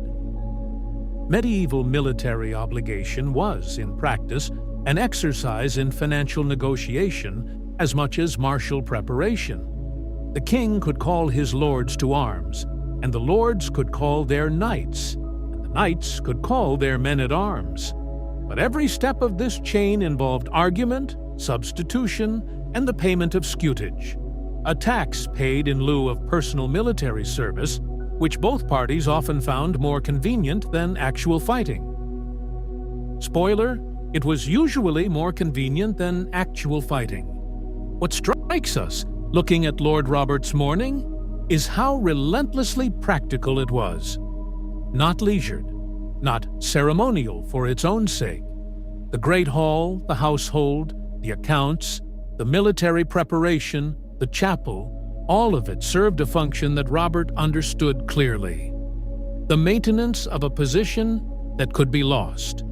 Medieval military obligation was, in practice, an exercise in financial negotiation as much as martial preparation. The king could call his lords to arms, and the lords could call their knights, and the knights could call their men-at-arms. But every step of this chain involved argument, substitution, and the payment of scutage, a tax paid in lieu of personal military service, which both parties often found more convenient than actual fighting. Spoiler, it was usually more convenient than actual fighting. What strikes us, looking at Lord Robert's morning, is how relentlessly practical it was. Not leisured, not ceremonial for its own sake. The great hall, the household, the accounts, the military preparation, the chapel, all of it served a function that Robert understood clearly: the maintenance of a position that could be lost.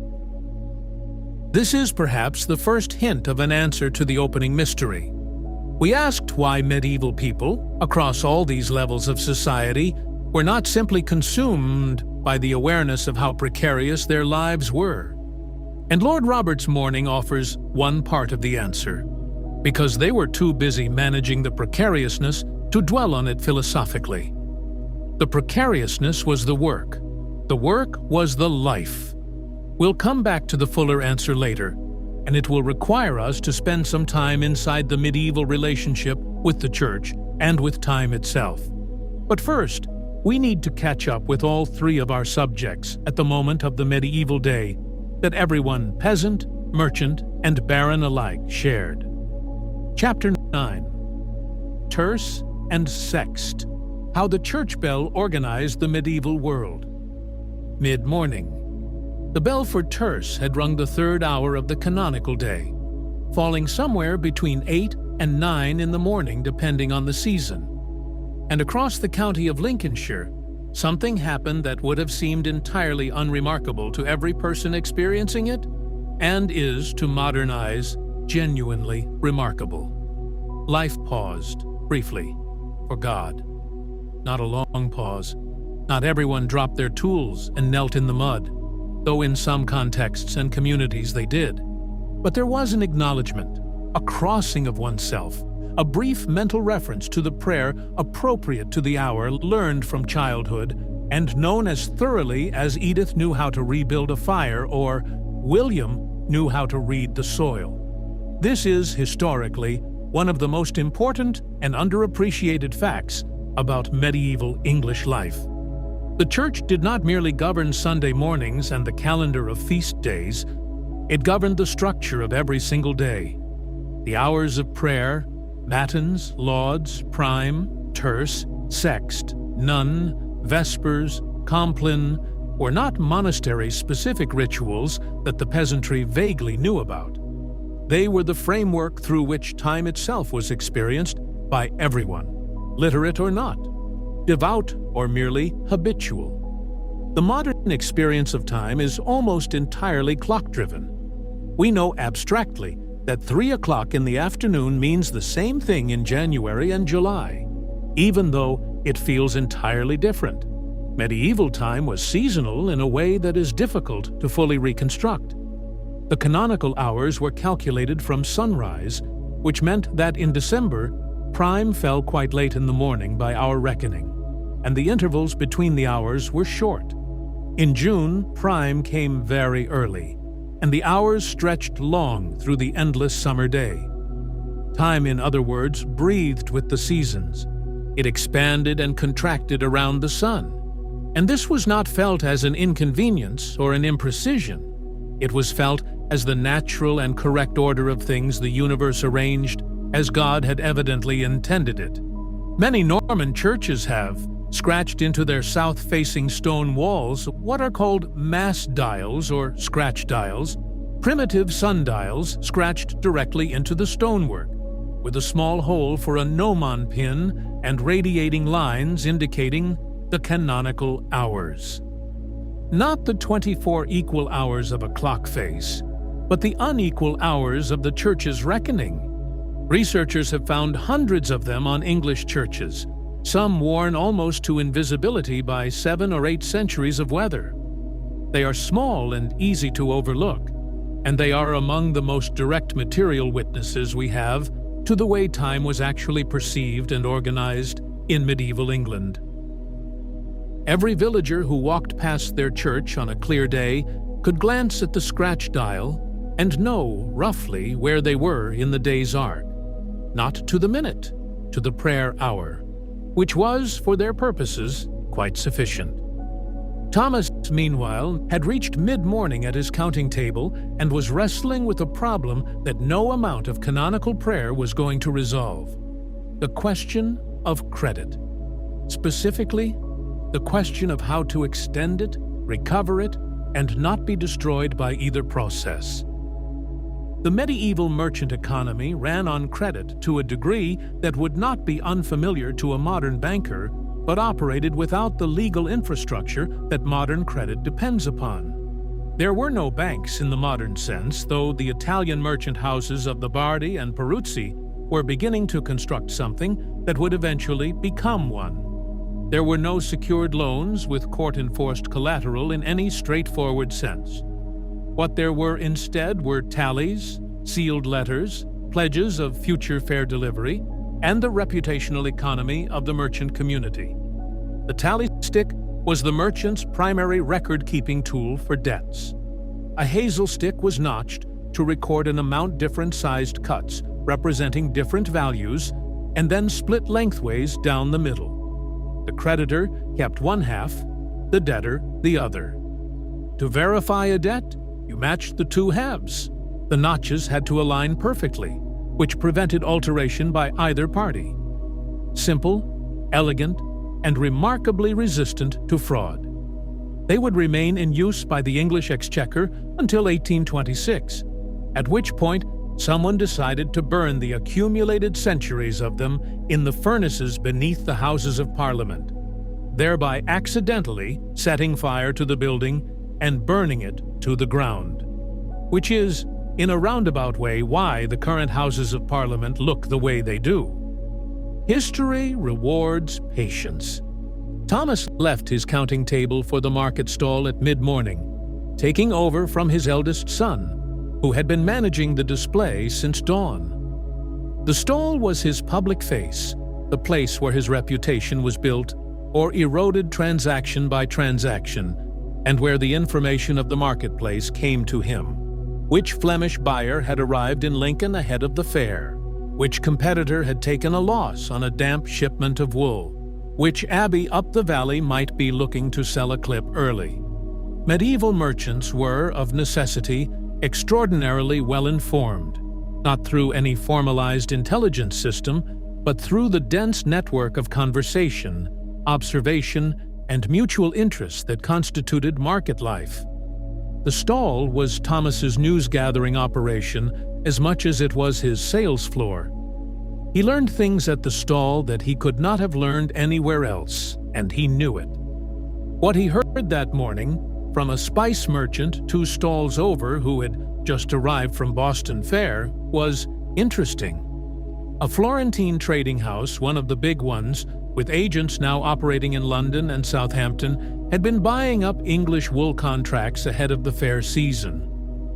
This is perhaps the first hint of an answer to the opening mystery. We asked why medieval people, across all these levels of society, were not simply consumed by the awareness of how precarious their lives were. And Lord Robert's morning offers one part of the answer, because they were too busy managing the precariousness to dwell on it philosophically. The precariousness was the work. The work was the life. We'll come back to the fuller answer later, and it will require us to spend some time inside the medieval relationship with the church and with time itself. But first, we need to catch up with all three of our subjects at the moment of the medieval day that everyone, peasant, merchant, and baron alike, shared. Chapter 9. Terce and Sext. How the church bell organized the medieval world. Mid-morning. The bell for Terce had rung the third hour of the canonical day, falling somewhere between 8 and 9 in the morning depending on the season. And across the county of Lincolnshire, something happened that would have seemed entirely unremarkable to every person experiencing it, and is, to modern eyes, genuinely remarkable. Life paused, briefly, for God. Not a long pause. Not everyone dropped their tools and knelt in the mud, though in some contexts and communities they did. But there was an acknowledgement, a crossing of oneself, a brief mental reference to the prayer appropriate to the hour learned from childhood and known as thoroughly as Edith knew how to rebuild a fire or William knew how to read the soil. This is, historically, one of the most important and underappreciated facts about medieval English life. The church did not merely govern Sunday mornings and the calendar of feast days, it governed the structure of every single day. The hours of prayer, matins, lauds, prime, terce, sext, none, vespers, compline, were not monastery-specific rituals that the peasantry vaguely knew about. They were the framework through which time itself was experienced by everyone, literate or not, devout or merely habitual. The modern experience of time is almost entirely clock-driven. We know abstractly that 3 o'clock in the afternoon means the same thing in January and July, even though it feels entirely different. Medieval time was seasonal in a way that is difficult to fully reconstruct. The canonical hours were calculated from sunrise, which meant that in December, prime fell quite late in the morning by our reckoning, and the intervals between the hours were short. In June, prime came very early, and the hours stretched long through the endless summer day. Time, in other words, breathed with the seasons. It expanded and contracted around the sun. And this was not felt as an inconvenience or an imprecision. It was felt as the natural and correct order of things the universe arranged as God had evidently intended it. Many Norman churches have, scratched into their south-facing stone walls, what are called mass dials or scratch dials, primitive sundials scratched directly into the stonework, with a small hole for a gnomon pin and radiating lines indicating the canonical hours. Not the 24 equal hours of a clock face, but the unequal hours of the church's reckoning. Researchers have found hundreds of them on English churches, some worn almost to invisibility by 7 or 8 centuries of weather. They are small and easy to overlook, and they are among the most direct material witnesses we have to the way time was actually perceived and organized in medieval England. Every villager who walked past their church on a clear day could glance at the scratch dial and know, roughly, where they were in the day's arc. Not to the minute, to the prayer hour, which was, for their purposes, quite sufficient. Thomas, meanwhile, had reached mid-morning at his counting table and was wrestling with a problem that no amount of canonical prayer was going to resolve: the question of credit. Specifically, the question of how to extend it, recover it, and not be destroyed by either process. The medieval merchant economy ran on credit to a degree that would not be unfamiliar to a modern banker, but operated without the legal infrastructure that modern credit depends upon. There were no banks in the modern sense, though the Italian merchant houses of the Bardi and Peruzzi were beginning to construct something that would eventually become one. There were no secured loans with court-enforced collateral in any straightforward sense. What there were instead were tallies, sealed letters, pledges of future fair delivery, and the reputational economy of the merchant community. The tally stick was the merchant's primary record-keeping tool for debts. A hazel stick was notched to record an amount different-sized cuts representing different values and then split lengthways down the middle. The creditor kept one half, the debtor the other. To verify a debt, you matched the two halves. The notches had to align perfectly, which prevented alteration by either party. Simple, elegant, and remarkably resistant to fraud. They would remain in use by the English Exchequer until 1826, at which point someone decided to burn the accumulated centuries of them in the furnaces beneath the Houses of Parliament, thereby accidentally setting fire to the building and burning it to the ground. Which is, in a roundabout way, why the current Houses of Parliament look the way they do. History rewards patience. Thomas left his counting table for the market stall at mid-morning, taking over from his eldest son, who had been managing the display since dawn. The stall was his public face, the place where his reputation was built or eroded transaction by transaction, and where the information of the marketplace came to him. Which Flemish buyer had arrived in Lincoln ahead of the fair? Which competitor had taken a loss on a damp shipment of wool? Which abbey up the valley might be looking to sell a clip early? Medieval merchants were, of necessity, extraordinarily well-informed, not through any formalized intelligence system, but through the dense network of conversation, observation, and mutual interest that constituted market life. The stall was Thomas's news-gathering operation as much as it was his sales floor. He learned things at the stall that he could not have learned anywhere else, and he knew it. What he heard that morning from a spice merchant 2 stalls over who had just arrived from Boston Fair was interesting. A Florentine trading house, one of the big ones, with agents now operating in London and Southampton, had been buying up English wool contracts ahead of the fair season,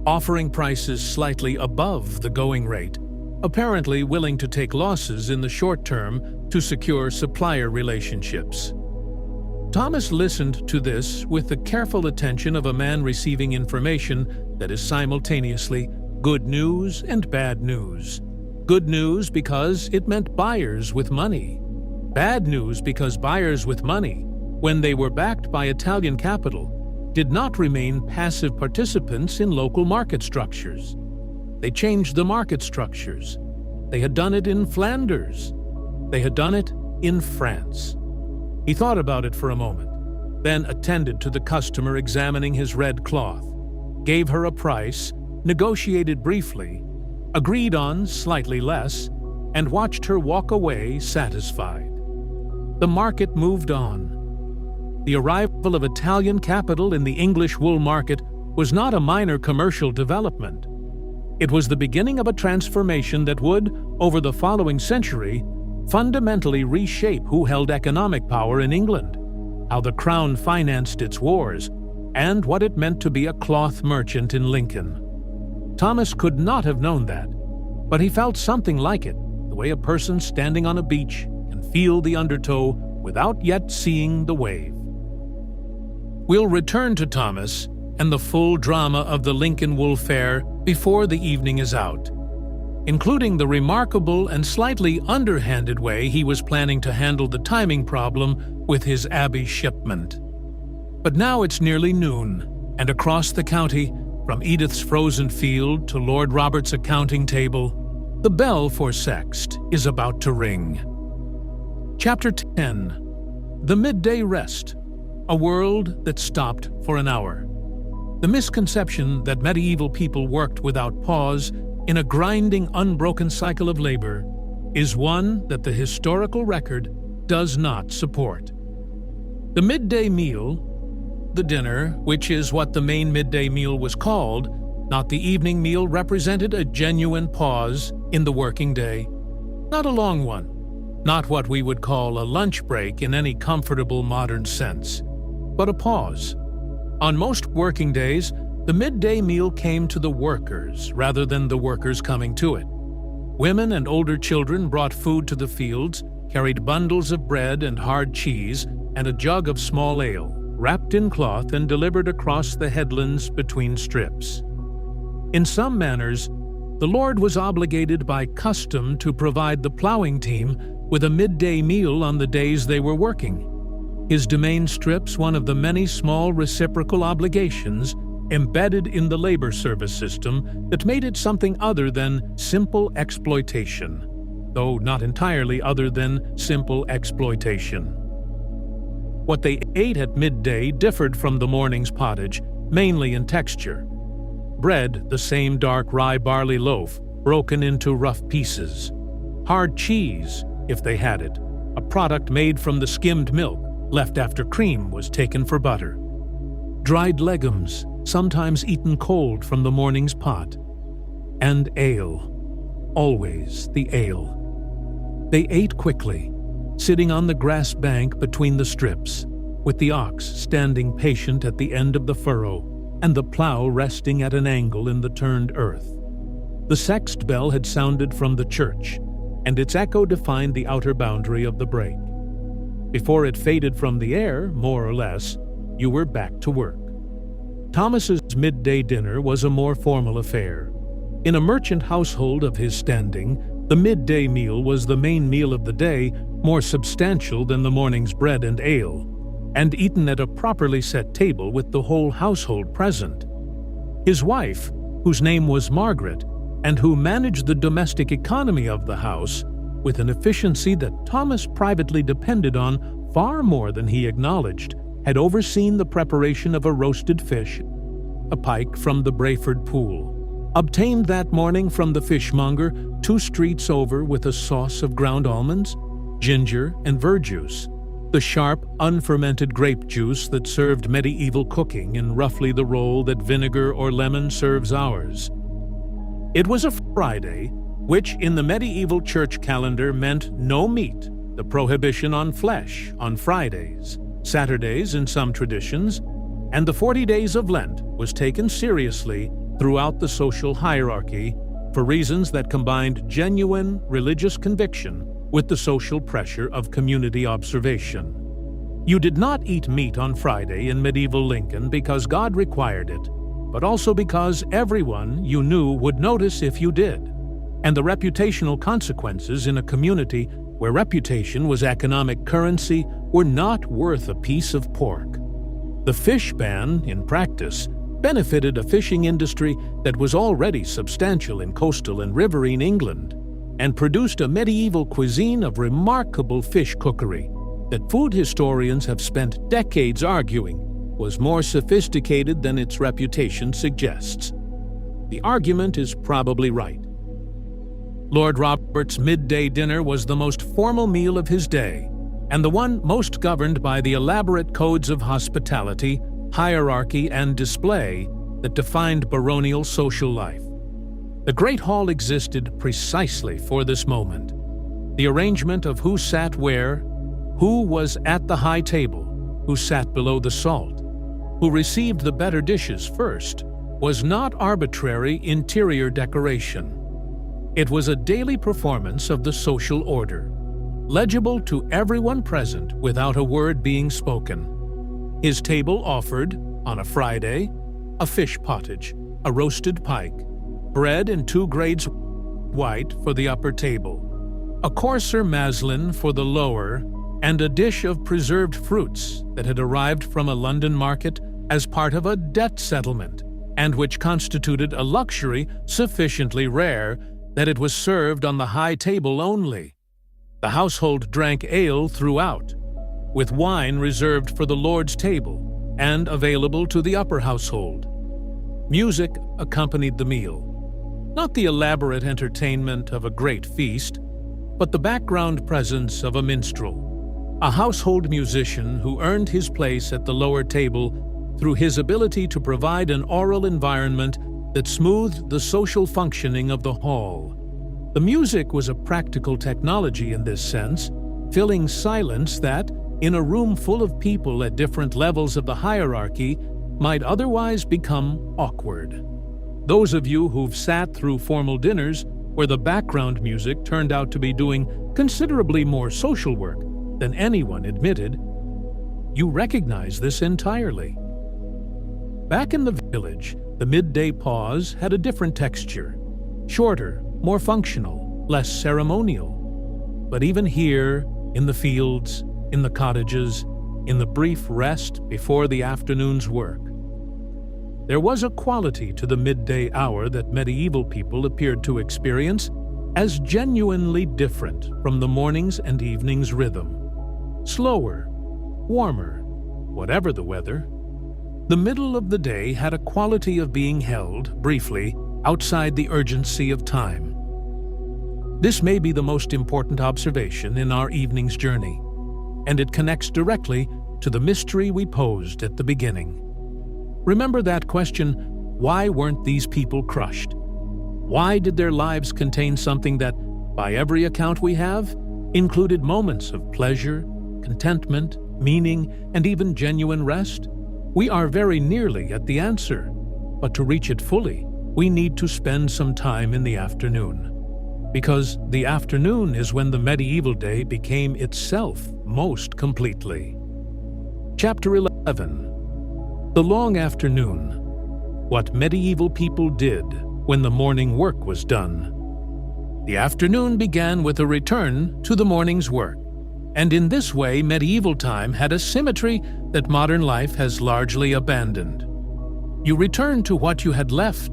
offering prices slightly above the going rate, apparently willing to take losses in the short term to secure supplier relationships. Thomas listened to this with the careful attention of a man receiving information that is simultaneously good news and bad news. Good news because it meant buyers with money. Bad news because buyers with money, when they were backed by Italian capital, did not remain passive participants in local market structures. They changed the market structures. They had done it in Flanders. They had done it in France. He thought about it for a moment, then attended to the customer examining his red cloth, gave her a price, negotiated briefly, agreed on slightly less, and watched her walk away satisfied. The market moved on. The arrival of Italian capital in the English wool market was not a minor commercial development. It was the beginning of a transformation that would, over the following century, fundamentally reshape who held economic power in England, how the Crown financed its wars, and what it meant to be a cloth merchant in Lincoln. Thomas could not have known that, but he felt something like it, the way a person standing on a beach can feel the undertow without yet seeing the wave. We'll return to Thomas and the full drama of the Lincoln Wool Fair before the evening is out, including the remarkable and slightly underhanded way he was planning to handle the timing problem with his Abbey shipment. But now it's nearly noon, and across the county, from Edith's frozen field to Lord Robert's accounting table, the bell for Sext is about to ring. Chapter 10. The Midday Rest, a world that stopped for an hour. The misconception that medieval people worked without pause in a grinding, unbroken cycle of labor is one that the historical record does not support. The midday meal, the dinner, which is what the main midday meal was called, not the evening meal, represented a genuine pause in the working day. Not a long one, not what we would call a lunch break in any comfortable modern sense, but a pause. On most working days, the midday meal came to the workers rather than the workers coming to it. Women and older children brought food to the fields, carried bundles of bread and hard cheese, and a jug of small ale, wrapped in cloth and delivered across the headlands between strips. In some manors, the lord was obligated by custom to provide the ploughing team with a midday meal on the days they were working. His domain strips one of the many small reciprocal obligations embedded in the labor service system that made it something other than simple exploitation, though not entirely other than simple exploitation. What they ate at midday differed from the morning's pottage, mainly in texture. Bread, the same dark rye barley loaf, broken into rough pieces. Hard cheese, if they had it, a product made from the skimmed milk left after cream was taken for butter. Dried legumes, sometimes eaten cold from the morning's pot. And ale. Always the ale. They ate quickly, sitting on the grass bank between the strips, with the ox standing patient at the end of the furrow and the plough resting at an angle in the turned earth. The Sext bell had sounded from the church, and its echo defined the outer boundary of the break. Before it faded from the air, more or less, you were back to work. Thomas's midday dinner was a more formal affair. In a merchant household of his standing, the midday meal was the main meal of the day, more substantial than the morning's bread and ale, and eaten at a properly set table with the whole household present. His wife, whose name was Margaret, and who managed the domestic economy of the house with an efficiency that Thomas privately depended on far more than he acknowledged, had overseen the preparation of a roasted fish, a pike from the Brayford pool, obtained that morning from the fishmonger 2 streets over with a sauce of ground almonds, ginger, and verjuice, the sharp, unfermented grape juice that served medieval cooking in roughly the role that vinegar or lemon serves ours. It was a Friday, which in the medieval church calendar meant no meat, the prohibition on flesh on Fridays, Saturdays in some traditions, and the 40 days of Lent was taken seriously throughout the social hierarchy for reasons that combined genuine religious conviction with the social pressure of community observation. You did not eat meat on Friday in medieval Lincoln because God required it, but also because everyone you knew would notice if you did, and the reputational consequences in a community where reputation was economic currency were not worth a piece of pork. The fish ban, in practice, benefited a fishing industry that was already substantial in coastal and riverine England, and produced a medieval cuisine of remarkable fish cookery that food historians have spent decades arguing was more sophisticated than its reputation suggests. The argument is probably right. Lord Robert's midday dinner was the most formal meal of his day, and the one most governed by the elaborate codes of hospitality, hierarchy, and display that defined baronial social life. The Great Hall existed precisely for this moment. The arrangement of who sat where, who was at the high table, who sat below the salt, who received the better dishes first, was not arbitrary interior decoration. It was a daily performance of the social order, legible to everyone present without a word being spoken. His table offered, on a Friday, a fish pottage, a roasted pike, bread in 2 grades white for the upper table, a coarser maslin for the lower, and a dish of preserved fruits that had arrived from a London market as part of a debt settlement, and which constituted a luxury sufficiently rare that it was served on the high table only. The household drank ale throughout, with wine reserved for the Lord's table and available to the upper household. Music accompanied the meal. Not the elaborate entertainment of a great feast, but the background presence of a minstrel, a household musician who earned his place at the lower table through his ability to provide an oral environment that smoothed the social functioning of the hall. The music was a practical technology in this sense, filling silence that, in a room full of people at different levels of the hierarchy, might otherwise become awkward. Those of you who've sat through formal dinners where the background music turned out to be doing considerably more social work than anyone admitted you recognize this entirely. Back in the village, the midday pause had a different texture. Shorter, more functional, less ceremonial. But even here, in the fields, in the cottages, in the brief rest before the afternoon's work, there was a quality to the midday hour that medieval people appeared to experience as genuinely different from the morning's and evening's rhythm. Slower, warmer, whatever the weather. The middle of the day had a quality of being held, briefly, outside the urgency of time. This may be the most important observation in our evening's journey, and it connects directly to the mystery we posed at the beginning. Remember that question, why weren't these people crushed? Why did their lives contain something that, by every account we have, included moments of pleasure, contentment, meaning, and even genuine rest? We are very nearly at the answer, but to reach it fully, we need to spend some time in the afternoon. Because the afternoon is when the medieval day became itself most completely. Chapter 11. The Long Afternoon. What medieval people did when the morning work was done. The afternoon began with a return to the morning's work, and in this way medieval time had a symmetry that modern life has largely abandoned. You returned to what you had left.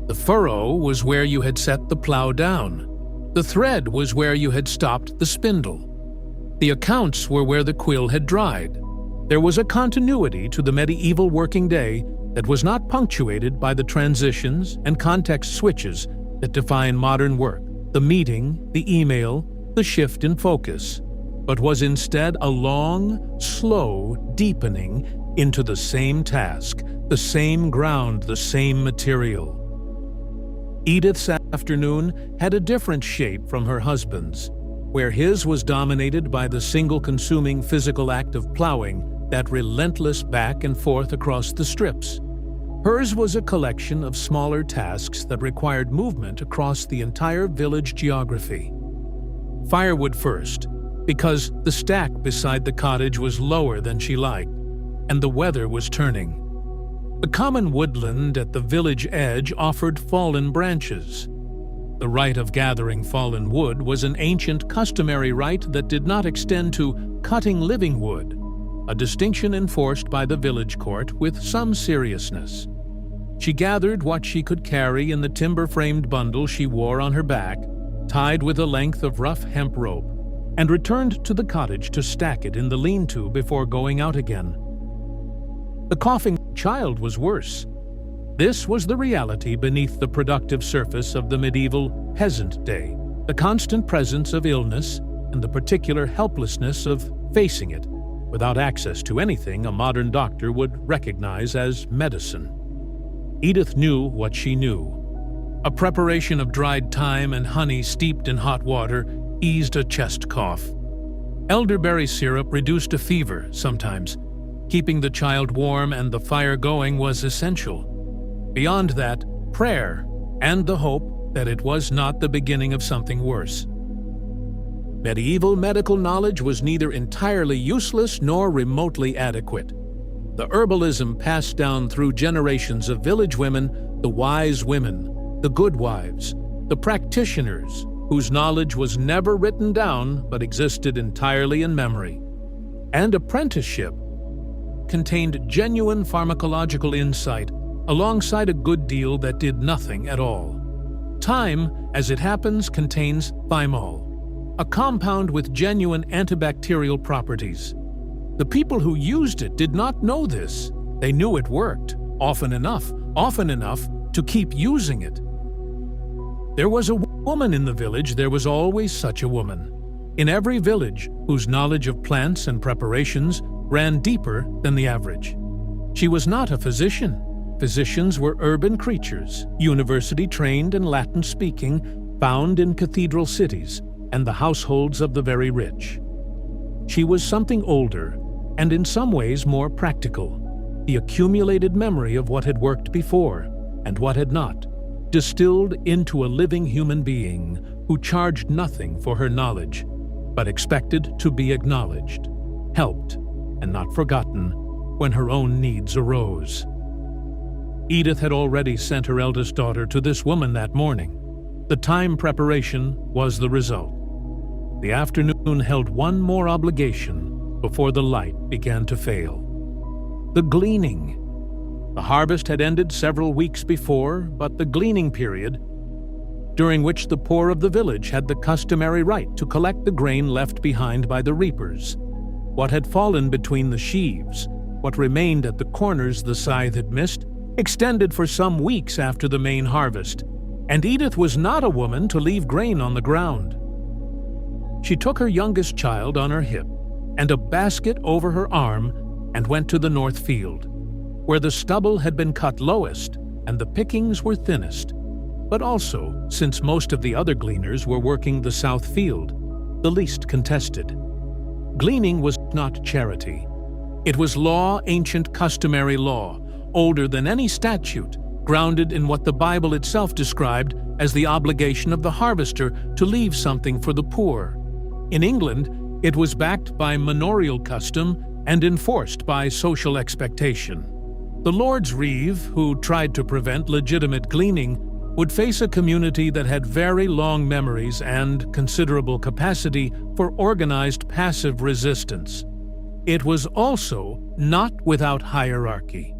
The furrow was where you had set the plow down. The thread was where you had stopped the spindle. The accounts were where the quill had dried. There was a continuity to the medieval working day that was not punctuated by the transitions and context switches that define modern work, the meeting, the email, the shift in focus, but was instead a long, slow deepening into the same task, the same ground, the same material. Edith's afternoon had a different shape from her husband's, where his was dominated by the single consuming physical act of plowing, that relentless back and forth across the strips. Hers was a collection of smaller tasks that required movement across the entire village geography. Firewood first, because the stack beside the cottage was lower than she liked, and the weather was turning. The common woodland at the village edge offered fallen branches. The rite of gathering fallen wood was an ancient customary rite that did not extend to cutting living wood, a distinction enforced by the village court with some seriousness. She gathered what she could carry in the timber-framed bundle she wore on her back, tied with a length of rough hemp rope, and returned to the cottage to stack it in the lean-to before going out again. The coughing child was worse. This was the reality beneath the productive surface of the medieval peasant day, the constant presence of illness and the particular helplessness of facing it, without access to anything a modern doctor would recognize as medicine. Edith knew what she knew. A preparation of dried thyme and honey steeped in hot water eased a chest cough. Elderberry syrup reduced a fever sometimes. Keeping the child warm and the fire going was essential. Beyond that, prayer and the hope that it was not the beginning of something worse. Medieval medical knowledge was neither entirely useless nor remotely adequate. The herbalism passed down through generations of village women, the wise women, the good wives, the practitioners, whose knowledge was never written down but existed entirely in memory. And apprenticeship contained genuine pharmacological insight alongside a good deal that did nothing at all. Thyme, as it happens, contains thymol, a compound with genuine antibacterial properties. The people who used it did not know this. They knew it worked, often enough to keep using it. There was a woman in the village, there was always such a woman. In every village, whose knowledge of plants and preparations ran deeper than the average. She was not a physician. Physicians were urban creatures, university-trained and Latin-speaking, found in cathedral cities and the households of the very rich. She was something older, and in some ways more practical, the accumulated memory of what had worked before and what had not, distilled into a living human being who charged nothing for her knowledge, but expected to be acknowledged, helped, and not forgotten when her own needs arose. Edith had already sent her eldest daughter to this woman that morning. The time preparation was the result. The afternoon held one more obligation before the light began to fail. The gleaning. The harvest had ended several weeks before, but the gleaning period, during which the poor of the village had the customary right to collect the grain left behind by the reapers. What had fallen between the sheaves, what remained at the corners the scythe had missed, extended for some weeks after the main harvest, and Edith was not a woman to leave grain on the ground. She took her youngest child on her hip and a basket over her arm and went to the north field, where the stubble had been cut lowest and the pickings were thinnest, but also, since most of the other gleaners were working the south field, the least contested. Gleaning was not charity. It was law, ancient customary law, older than any statute, grounded in what the Bible itself described as the obligation of the harvester to leave something for the poor. In England, it was backed by manorial custom and enforced by social expectation. The Lord's Reeve, who tried to prevent legitimate gleaning, would face a community that had very long memories and considerable capacity for organized passive resistance. It was also not without hierarchy.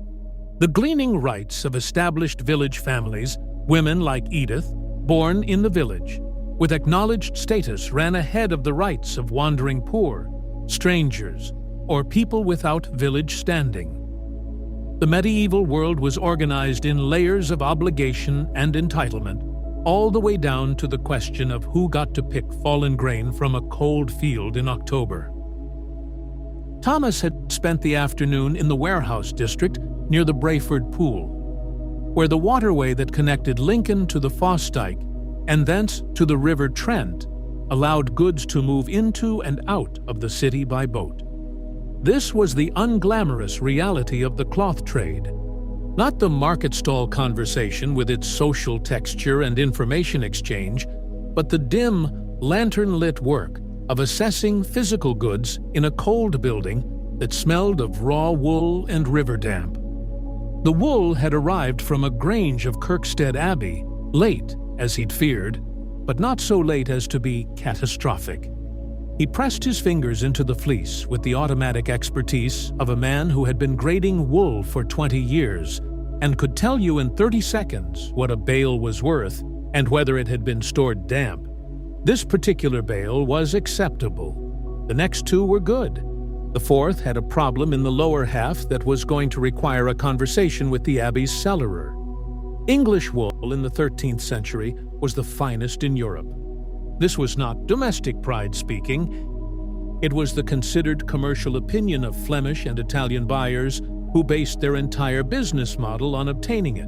The gleaning rights of established village families, women like Edith, born in the village, with acknowledged status, ran ahead of the rights of wandering poor, strangers, or people without village standing. The medieval world was organized in layers of obligation and entitlement, all the way down to the question of who got to pick fallen grain from a cold field in October. Thomas had spent the afternoon in the warehouse district near the Brayford Pool, where the waterway that connected Lincoln to the Fosdyke and thence to the River Trent allowed goods to move into and out of the city by boat. This was the unglamorous reality of the cloth trade, not the market stall conversation with its social texture and information exchange, but the dim, lantern-lit work of assessing physical goods in a cold building that smelled of raw wool and river damp. The wool had arrived from a grange of Kirkstead Abbey, late, as he'd feared, but not so late as to be catastrophic. He pressed his fingers into the fleece with the automatic expertise of a man who had been grading wool for 20 years and could tell you in 30 seconds what a bale was worth and whether it had been stored damp. This particular bale was acceptable. The next two were good. The fourth had a problem in the lower half that was going to require a conversation with the Abbey's cellarer. English wool in the 13th century was the finest in Europe. This was not domestic pride speaking. It was the considered commercial opinion of Flemish and Italian buyers who based their entire business model on obtaining it,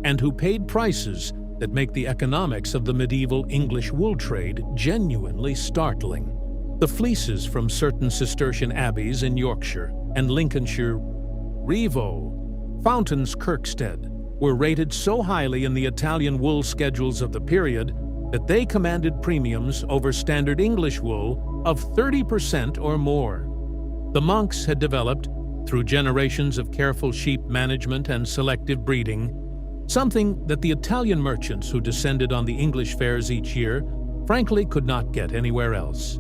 and who paid prices that make the economics of the medieval English wool trade genuinely startling. The fleeces from certain Cistercian abbeys in Yorkshire and Lincolnshire, Rievaulx, Fountains Kirkstead, were rated so highly in the Italian wool schedules of the period that they commanded premiums over standard English wool of 30% or more. The monks had developed, through generations of careful sheep management and selective breeding, something that the Italian merchants who descended on the English fairs each year frankly could not get anywhere else.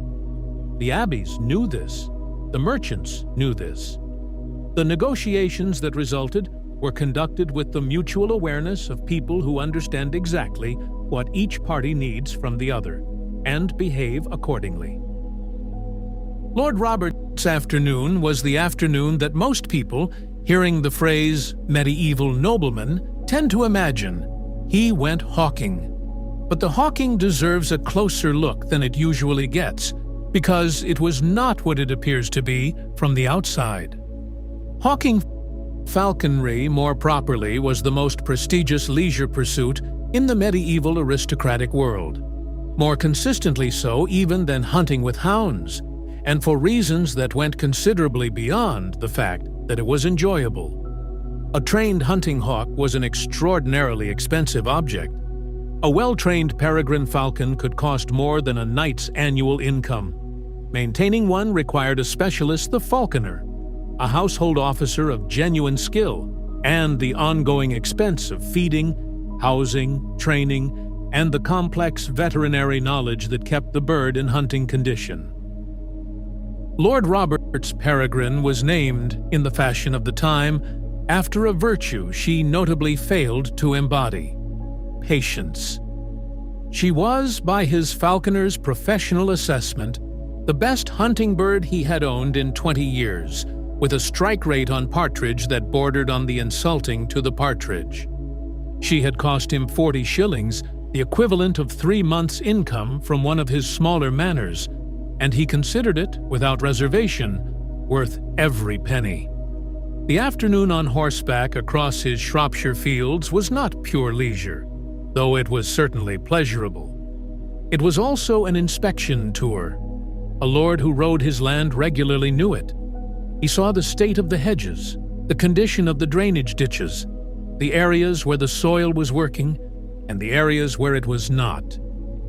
The abbeys knew this. The merchants knew this. The negotiations that resulted were conducted with the mutual awareness of people who understand exactly what each party needs from the other, and behave accordingly. Lord Robert's afternoon was the afternoon that most people, hearing the phrase medieval nobleman, tend to imagine. He went hawking. But the hawking deserves a closer look than it usually gets, because it was not what it appears to be from the outside. Hawking falconry, more properly, was the most prestigious leisure pursuit in the medieval aristocratic world, more consistently so even than hunting with hounds, and for reasons that went considerably beyond the fact that it was enjoyable. A trained hunting hawk was an extraordinarily expensive object. A well-trained peregrine falcon could cost more than a knight's annual income. Maintaining one required a specialist, the falconer, a household officer of genuine skill, and the ongoing expense of feeding, housing, training, and the complex veterinary knowledge that kept the bird in hunting condition. Lord Robert's peregrine was named, in the fashion of the time, after a virtue she notably failed to embody: patience. She was, by his falconer's professional assessment, the best hunting bird he had owned in 20 years, with a strike rate on partridge that bordered on the insulting to the partridge. She had cost him 40 shillings, the equivalent of 3 months' income from one of his smaller manors, and he considered it, without reservation, worth every penny. The afternoon on horseback across his Shropshire fields was not pure leisure, though it was certainly pleasurable. It was also an inspection tour. A lord who rode his land regularly knew it. He saw the state of the hedges, the condition of the drainage ditches, the areas where the soil was working, and the areas where it was not.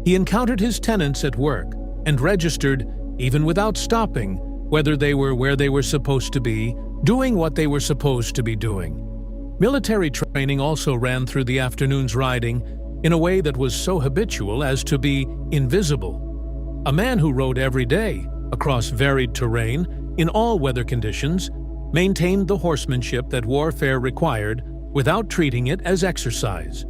He encountered his tenants at work and registered, even without stopping, whether they were where they were supposed to be, doing what they were supposed to be doing. Military training also ran through the afternoon's riding in a way that was so habitual as to be invisible. A man who rode every day, across varied terrain, in all weather conditions, maintained the horsemanship that warfare required without treating it as exercise.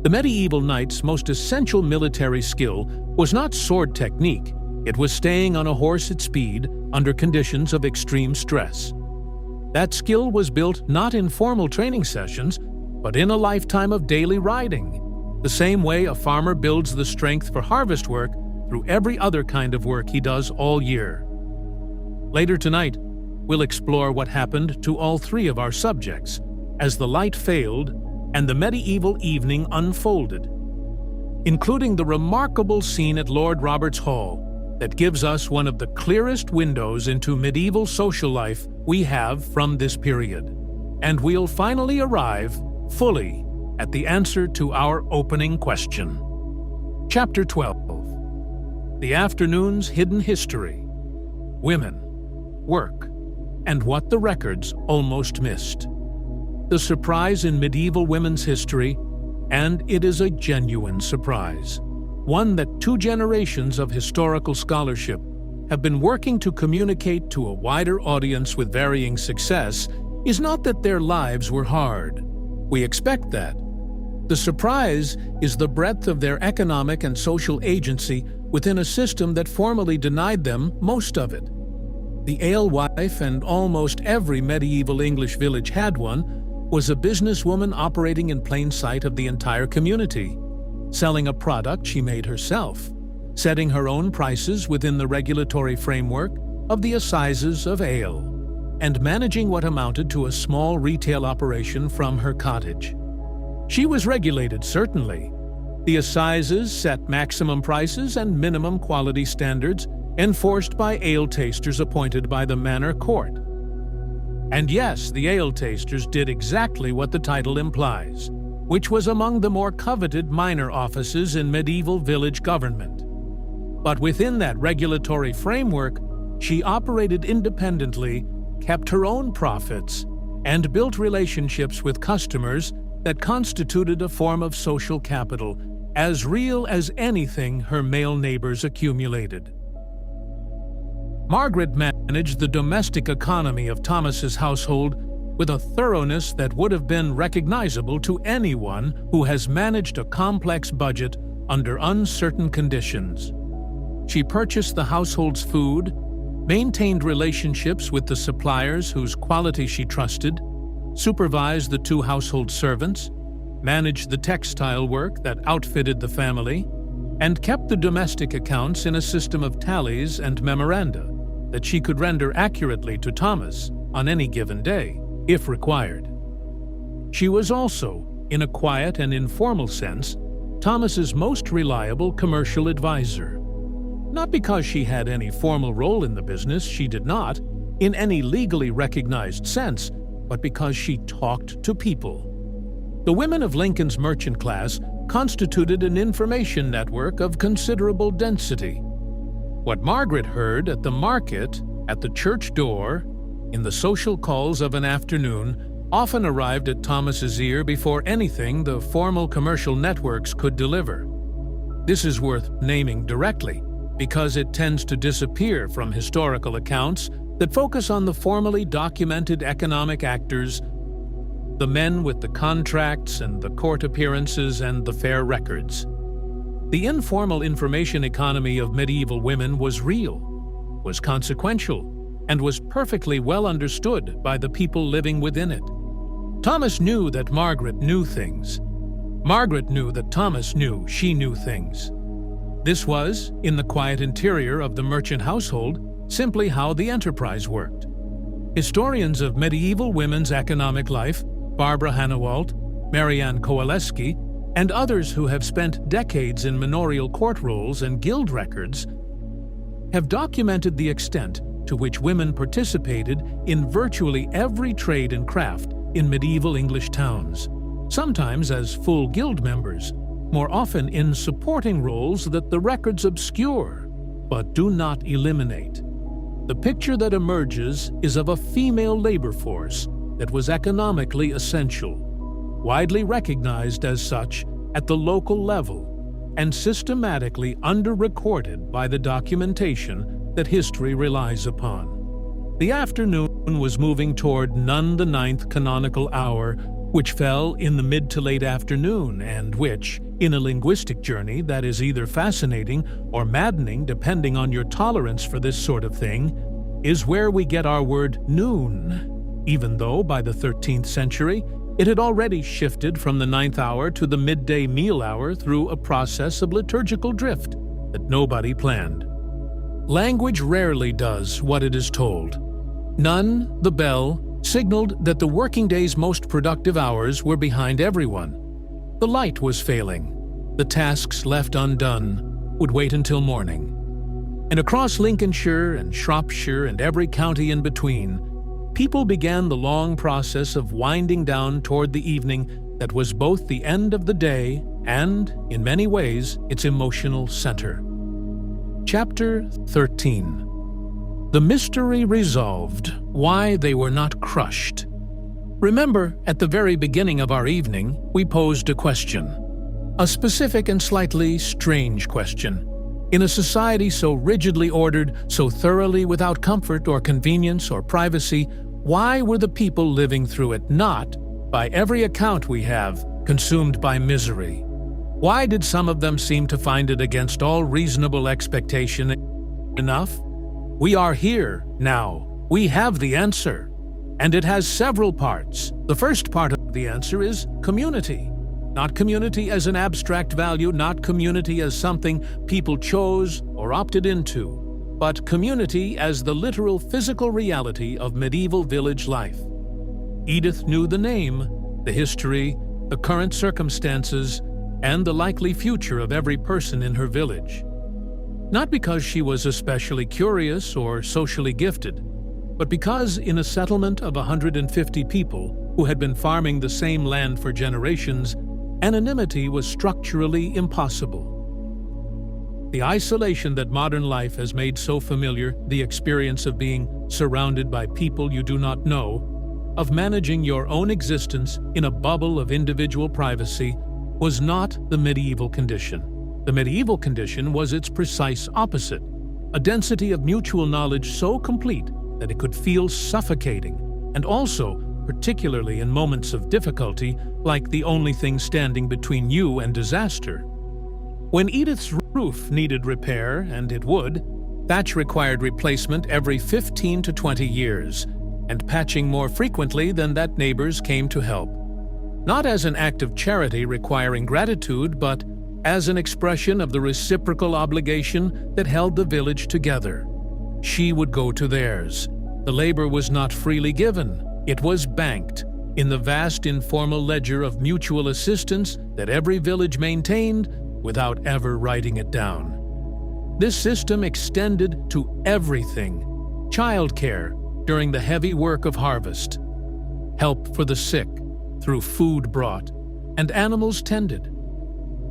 The medieval knight's most essential military skill was not sword technique, it was staying on a horse at speed under conditions of extreme stress. That skill was built not in formal training sessions, but in a lifetime of daily riding, the same way a farmer builds the strength for harvest work through every other kind of work he does all year. Later tonight, we'll explore what happened to all 3 of our subjects as the light failed and the medieval evening unfolded, including the remarkable scene at Lord Robert's Hall that gives us one of the clearest windows into medieval social life we have from this period. And we'll finally arrive, fully, at the answer to our opening question. Chapter 12. The Afternoon's Hidden History. Women, Work, and What the Records Almost Missed. The surprise in medieval women's history, and it is a genuine surprise, one that 2 generations of historical scholarship have been working to communicate to a wider audience with varying success, is not that their lives were hard. We expect that. The surprise is the breadth of their economic and social agency within a system that formally denied them most of it. The alewife, and almost every medieval English village had one, was a businesswoman operating in plain sight of the entire community, selling a product she made herself, setting her own prices within the regulatory framework of the assizes of ale, and managing what amounted to a small retail operation from her cottage. She was regulated, certainly. The assizes set maximum prices and minimum quality standards enforced by ale tasters appointed by the Manor court. And yes, the ale tasters did exactly what the title implies, which was among the more coveted minor offices in medieval village government. But within that regulatory framework, she operated independently, kept her own profits, and built relationships with customers that constituted a form of social capital, as real as anything her male neighbors accumulated. Margaret managed the domestic economy of Thomas's household with a thoroughness that would have been recognizable to anyone who has managed a complex budget under uncertain conditions. She purchased the household's food, maintained relationships with the suppliers whose quality she trusted, supervised the 2 household servants, managed the textile work that outfitted the family, and kept the domestic accounts in a system of tallies and memoranda that she could render accurately to Thomas on any given day, if required. She was also, in a quiet and informal sense, Thomas's most reliable commercial advisor. Not because she had any formal role in the business, she did not, in any legally recognized sense, but because she talked to people. The women of Lincoln's merchant class constituted an information network of considerable density. What Margaret heard at the market, at the church door, in the social calls of an afternoon, often arrived at Thomas's ear before anything the formal commercial networks could deliver. This is worth naming directly, because it tends to disappear from historical accounts that focus on the formally documented economic actors, the men with the contracts and the court appearances and the fair records. The informal information economy of medieval women was real, was consequential, and was perfectly well understood by the people living within it. Thomas knew that Margaret knew things. Margaret knew that Thomas knew she knew things. This was, in the quiet interior of the merchant household, simply how the enterprise worked. Historians of medieval women's economic life, Barbara Hannawalt, Marianne Kowaleski, and others who have spent decades in manorial court rolls and guild records, have documented the extent to which women participated in virtually every trade and craft in medieval English towns, sometimes as full guild members, more often in supporting roles that the records obscure, but do not eliminate. The picture that emerges is of a female labor force that was economically essential, widely recognized as such at the local level, and systematically under-recorded by the documentation that history relies upon. The afternoon was moving toward none the ninth canonical hour, which fell in the mid to late afternoon, and which, in a linguistic journey that is either fascinating or maddening depending on your tolerance for this sort of thing, is where we get our word noon, even though by the 13th century it had already shifted from the ninth hour to the midday meal hour through a process of liturgical drift that nobody planned. Language rarely does what it is told. None, the bell, signaled that the working day's most productive hours were behind everyone. The light was failing. The tasks left undone would wait until morning. And across Lincolnshire and Shropshire and every county in between, people began the long process of winding down toward the evening that was both the end of the day and, in many ways, its emotional center. Chapter 13. The mystery resolved, why they were not crushed. Remember, at the very beginning of our evening, we posed a question. A specific and slightly strange question. In a society so rigidly ordered, so thoroughly without comfort or convenience or privacy, why were the people living through it not, by every account we have, consumed by misery? Why did some of them seem to find it against all reasonable expectation enough? We are here now. We have the answer. And it has several parts. The first part of the answer is community. Not community as an abstract value, not community as something people chose or opted into, but community as the literal physical reality of medieval village life. Edith knew the name, the history, the current circumstances, and the likely future of every person in her village. Not because she was especially curious or socially gifted, but because in a settlement of 150 people who had been farming the same land for generations, anonymity was structurally impossible. The isolation that modern life has made so familiar, the experience of being surrounded by people you do not know, of managing your own existence in a bubble of individual privacy, was not the medieval condition. The medieval condition was its precise opposite, a density of mutual knowledge so complete that it could feel suffocating, and also, particularly in moments of difficulty, like the only thing standing between you and disaster. When Edith's roof needed repair, and it would, thatch required replacement every 15 to 20 years, and patching more frequently than that neighbors came to help. Not as an act of charity requiring gratitude, but as an expression of the reciprocal obligation that held the village together. She would go to theirs. The labor was not freely given. It was banked in the vast informal ledger of mutual assistance that every village maintained without ever writing it down. This system extended to everything: childcare during the heavy work of harvest, help for the sick through food brought, and animals tended,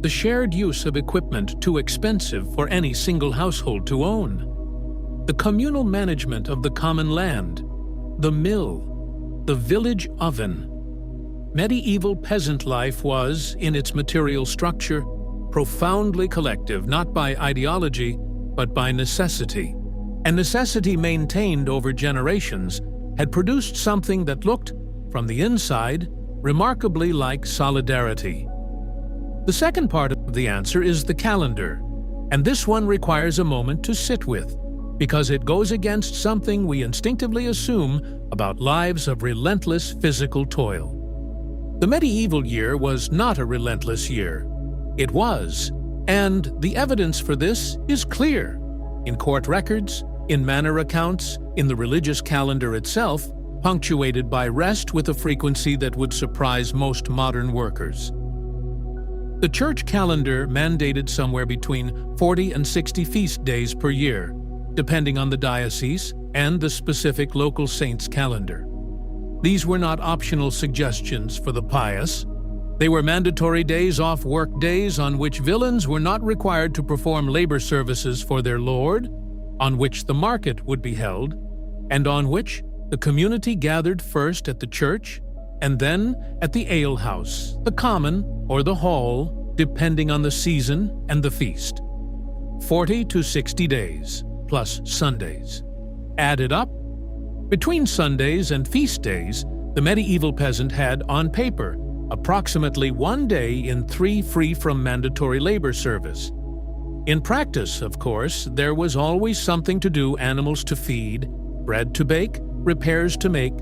the shared use of equipment too expensive for any single household to own, the communal management of the common land, the mill, the village oven. Medieval peasant life was, in its material structure, profoundly collective, not by ideology, but by necessity. And necessity maintained over generations had produced something that looked, from the inside, remarkably like solidarity. The second part of the answer is the calendar, and this one requires a moment to sit with, because it goes against something we instinctively assume about lives of relentless physical toil. The medieval year was not a relentless year. It was, and the evidence for this is clear. In court records, in manor accounts, in the religious calendar itself, punctuated by rest with a frequency that would surprise most modern workers. The church calendar mandated somewhere between 40 and 60 feast days per year, depending on the diocese and the specific local saint's calendar. These were not optional suggestions for the pious. They were mandatory days off work days on which villeins were not required to perform labor services for their lord, on which the market would be held, and on which the community gathered first at the church and then at the alehouse, the common, or the hall, depending on the season and the feast. 40 to 60 days, plus Sundays. Added up, between Sundays and feast days, the medieval peasant had, on paper, approximately 1 day in 3 free from mandatory labor service. In practice, of course, there was always something to do: animals to feed, bread to bake, repairs to make,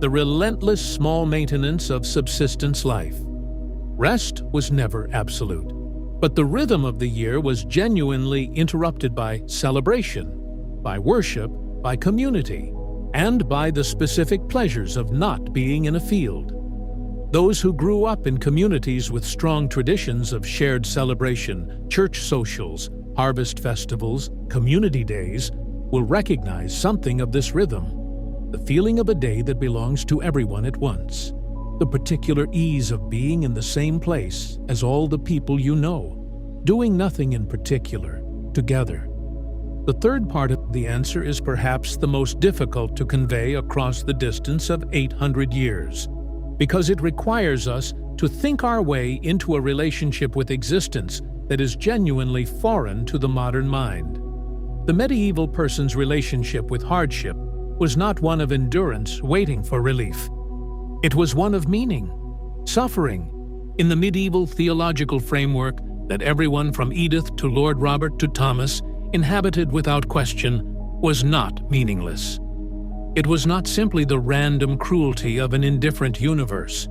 the relentless small maintenance of subsistence life. Rest was never absolute, but the rhythm of the year was genuinely interrupted by celebration, by worship, by community, and by the specific pleasures of not being in a field. Those who grew up in communities with strong traditions of shared celebration, church socials, harvest festivals, community days, will recognize something of this rhythm: the feeling of a day that belongs to everyone at once, the particular ease of being in the same place as all the people you know, doing nothing in particular, together. The third part of the answer is perhaps the most difficult to convey across the distance of 800 years, because it requires us to think our way into a relationship with existence that is genuinely foreign to the modern mind. The medieval person's relationship with hardship was not one of endurance waiting for relief. It was one of meaning, suffering, in the medieval theological framework that everyone from Edith to Lord Robert to Thomas inhabited without question was not meaningless. It was not simply the random cruelty of an indifferent universe.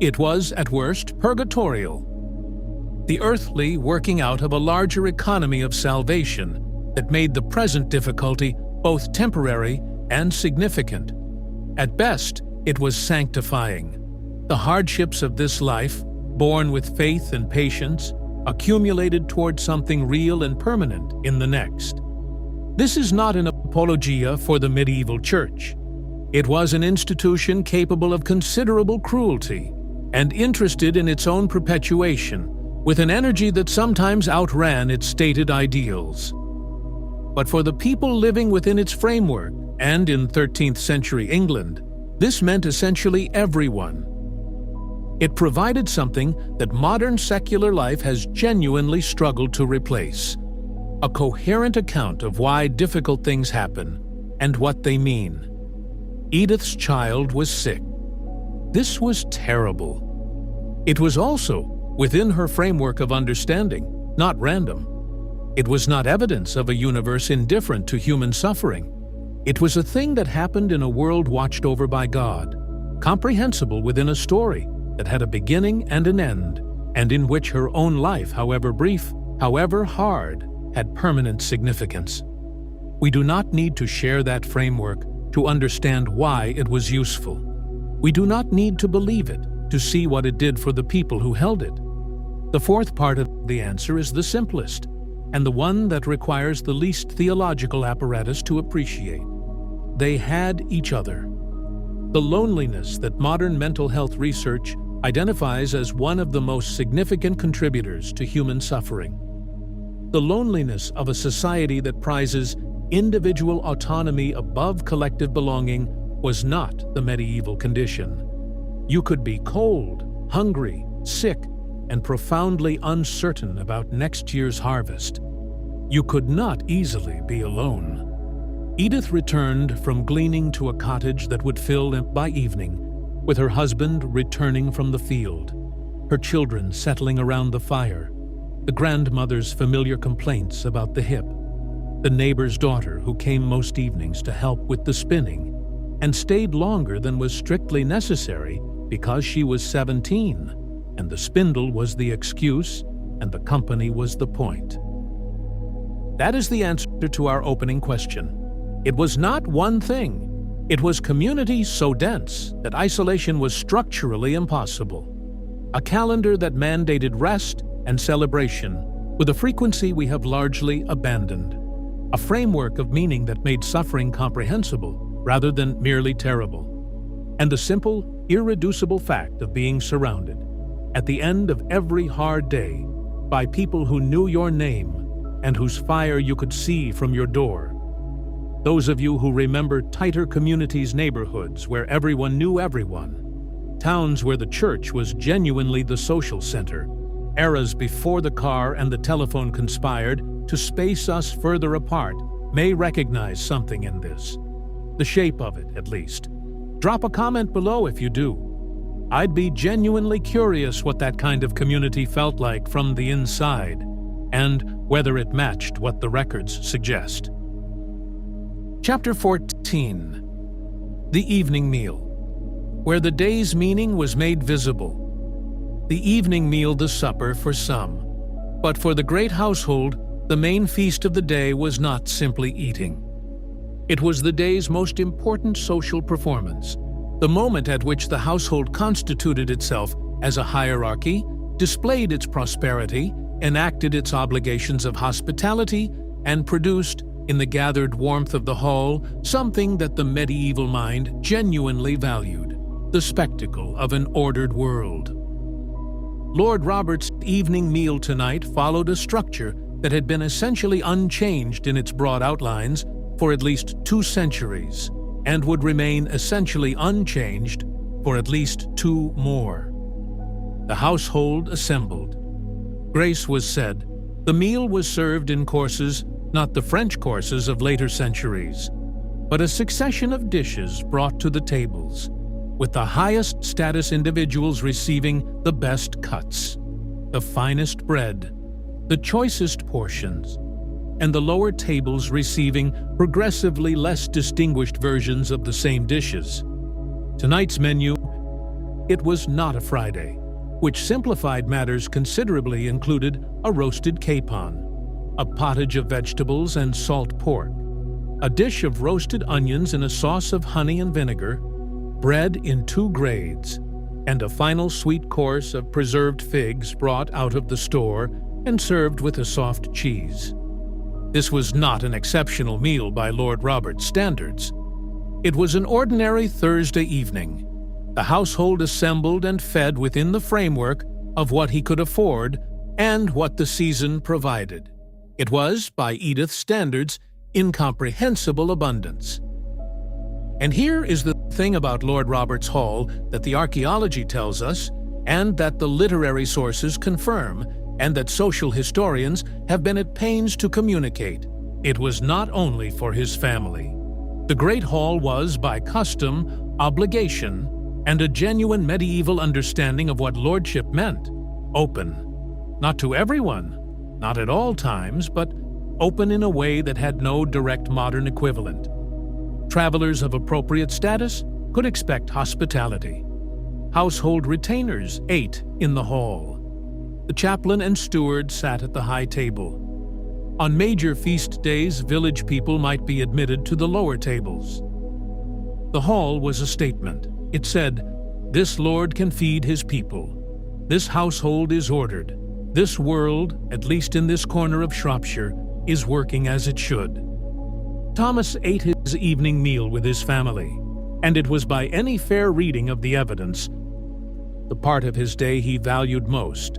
It was, at worst, purgatorial. The earthly working out of a larger economy of salvation that made the present difficulty both temporary and significant. At best, it was sanctifying. The hardships of this life, borne with faith and patience, accumulated toward something real and permanent in the next. This is not an apologia for the medieval church. It was an institution capable of considerable cruelty and interested in its own perpetuation, with an energy that sometimes outran its stated ideals. But for the people living within its framework, and in 13th century England, this meant essentially everyone. It provided something that modern secular life has genuinely struggled to replace: a coherent account of why difficult things happen and what they mean. Edith's child was sick. This was terrible. It was also within her framework of understanding, not random. It was not evidence of a universe indifferent to human suffering. It was a thing that happened in a world watched over by God, comprehensible within a story that had a beginning and an end, and in which her own life, however brief, however hard, had permanent significance. We do not need to share that framework to understand why it was useful. We do not need to believe it to see what it did for the people who held it. The fourth part of the answer is the simplest, and the one that requires the least theological apparatus to appreciate. They had each other. The loneliness that modern mental health research identifies as one of the most significant contributors to human suffering. The loneliness of a society that prizes individual autonomy above collective belonging was not the medieval condition. You could be cold, hungry, sick, and profoundly uncertain about next year's harvest. You could not easily be alone. Edith returned from gleaning to a cottage that would fill by evening, with her husband returning from the field, her children settling around the fire, the grandmother's familiar complaints about the hip, the neighbor's daughter who came most evenings to help with the spinning, and stayed longer than was strictly necessary because she was 17, and the spindle was the excuse, and the company was the point. That is the answer to our opening question. It was not one thing. It was community so dense that isolation was structurally impossible. A calendar that mandated rest and celebration with a frequency we have largely abandoned. A framework of meaning that made suffering comprehensible rather than merely terrible. And the simple, irreducible fact of being surrounded, at the end of every hard day, by people who knew your name and whose fire you could see from your door. Those of you who remember tighter communities, neighborhoods where everyone knew everyone, towns where the church was genuinely the social center, eras before the car and the telephone conspired to space us further apart, may recognize something in this. The shape of it, at least. Drop a comment below if you do. I'd be genuinely curious what that kind of community felt like from the inside, and whether it matched what the records suggest. Chapter 14. The Evening Meal. Where the day's meaning was made visible. The evening meal, the supper for some. But for the great household, the main feast of the day was not simply eating. It was the day's most important social performance, the moment at which the household constituted itself as a hierarchy, displayed its prosperity, enacted its obligations of hospitality, and produced, in the gathered warmth of the hall, something that the medieval mind genuinely valued: the spectacle of an ordered world. Lord Robert's evening meal tonight followed a structure that had been essentially unchanged in its broad outlines for at least 2 centuries, and would remain essentially unchanged for at least 2 more. The household assembled. Grace was said. The meal was served in courses, not the French courses of later centuries, but a succession of dishes brought to the tables, with the highest status individuals receiving the best cuts, the finest bread, the choicest portions, and the lower tables receiving progressively less distinguished versions of the same dishes. Tonight's menu, it was not a Friday, which simplified matters considerably, included a roasted capon, a pottage of vegetables and salt pork, a dish of roasted onions in a sauce of honey and vinegar, bread in 2 grades, and a final sweet course of preserved figs brought out of the store and served with a soft cheese. This was not an exceptional meal by Lord Robert's standards. It was an ordinary Thursday evening. The household assembled and fed within the framework of what he could afford and what the season provided. It was, by Edith's standards, incomprehensible abundance. And here is the thing about Lord Robert's Hall that the archaeology tells us, and that the literary sources confirm, and that social historians have been at pains to communicate. It was not only for his family. The Great Hall was, by custom, obligation, and a genuine medieval understanding of what lordship meant: open. Not to everyone, not at all times, but open in a way that had no direct modern equivalent. Travelers of appropriate status could expect hospitality. Household retainers ate in the hall. The chaplain and steward sat at the high table. On major feast days, village people might be admitted to the lower tables. The hall was a statement. It said, "This lord can feed his people. This household is ordered. This world, at least in this corner of Shropshire, is working as it should." Thomas ate his evening meal with his family, and it was, by any fair reading of the evidence, the part of his day he valued most.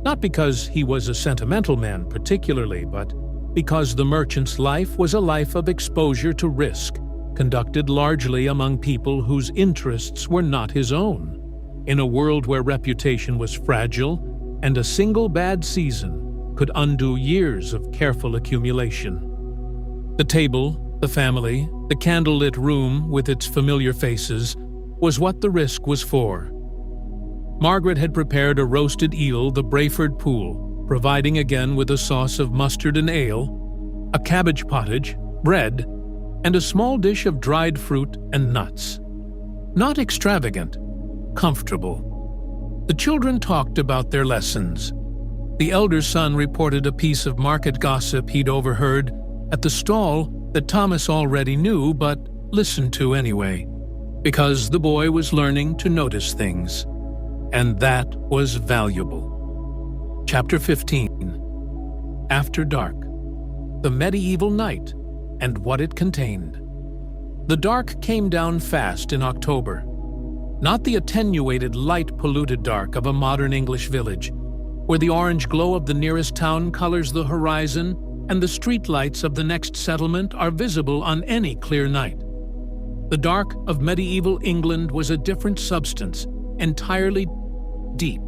Not because he was a sentimental man particularly, but because the merchant's life was a life of exposure to risk, conducted largely among people whose interests were not his own, in a world where reputation was fragile and a single bad season could undo years of careful accumulation. The table, the family, the candlelit room with its familiar faces was what the risk was for. Margaret had prepared a roasted eel, the Brayford Pool, providing again with a sauce of mustard and ale, a cabbage pottage, bread, and a small dish of dried fruit and nuts. Not extravagant, comfortable. The children talked about their lessons. The elder son reported a piece of market gossip he'd overheard at the stall that Thomas already knew but listened to anyway, because the boy was learning to notice things, and that was valuable. Chapter 15. After Dark. The Medieval Night and what it contained. The dark came down fast in October. Not the attenuated, light-polluted dark of a modern English village, where the orange glow of the nearest town colors the horizon and the streetlights of the next settlement are visible on any clear night. The dark of medieval England was a different substance, entirely deep,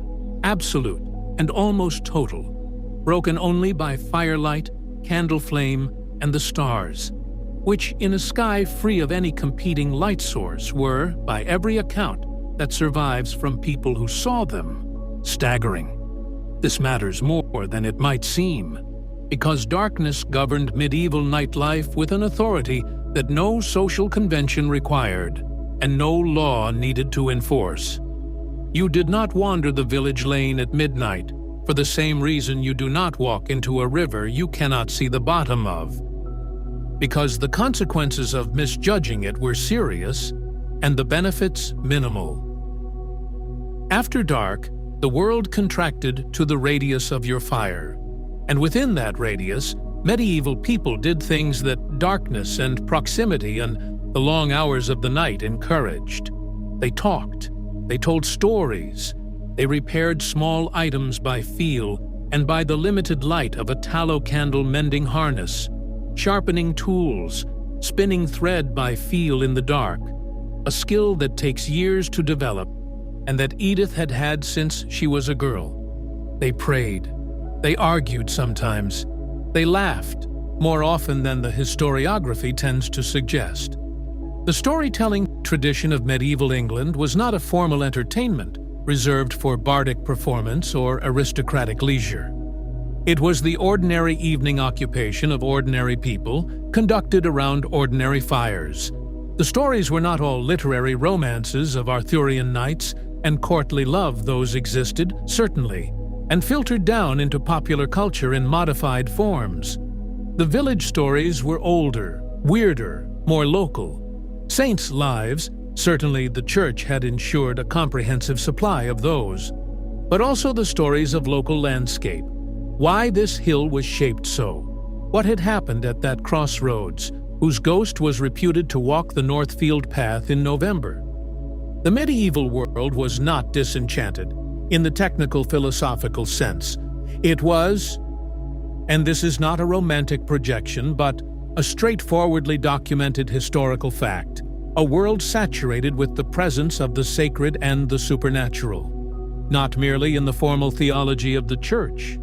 absolute, and almost total, broken only by firelight, candle flame, and the stars, which, in a sky free of any competing light source, were, by every account that survives from people who saw them, staggering. This matters more than it might seem, because darkness governed medieval nightlife with an authority that no social convention required and no law needed to enforce. You did not wander the village lane at midnight for the same reason you do not walk into a river you cannot see the bottom of, because the consequences of misjudging it were serious and the benefits minimal. After dark, the world contracted to the radius of your fire, and within that radius, medieval people did things that darkness and proximity and the long hours of the night encouraged. They talked, they told stories, they repaired small items by feel and by the limited light of a tallow candle mending harness, sharpening tools, spinning thread by feel in the dark, a skill that takes years to develop and that Edith had had since she was a girl. They prayed. They argued sometimes. They laughed, more often than the historiography tends to suggest. The storytelling tradition of medieval England was not a formal entertainment reserved for bardic performance or aristocratic leisure. It was the ordinary evening occupation of ordinary people, conducted around ordinary fires. The stories were not all literary romances of Arthurian knights and courtly love. Those existed, certainly, and filtered down into popular culture in modified forms. The village stories were older, weirder, more local. Saints' lives, certainly the church had ensured a comprehensive supply of those, but also the stories of local landscape. Why this hill was shaped so, what had happened at that crossroads, whose ghost was reputed to walk the Northfield path in November. The medieval world was not disenchanted, in the technical philosophical sense. It was, and this is not a romantic projection, but a straightforwardly documented historical fact, a world saturated with the presence of the sacred and the supernatural, not merely in the formal theology of the church,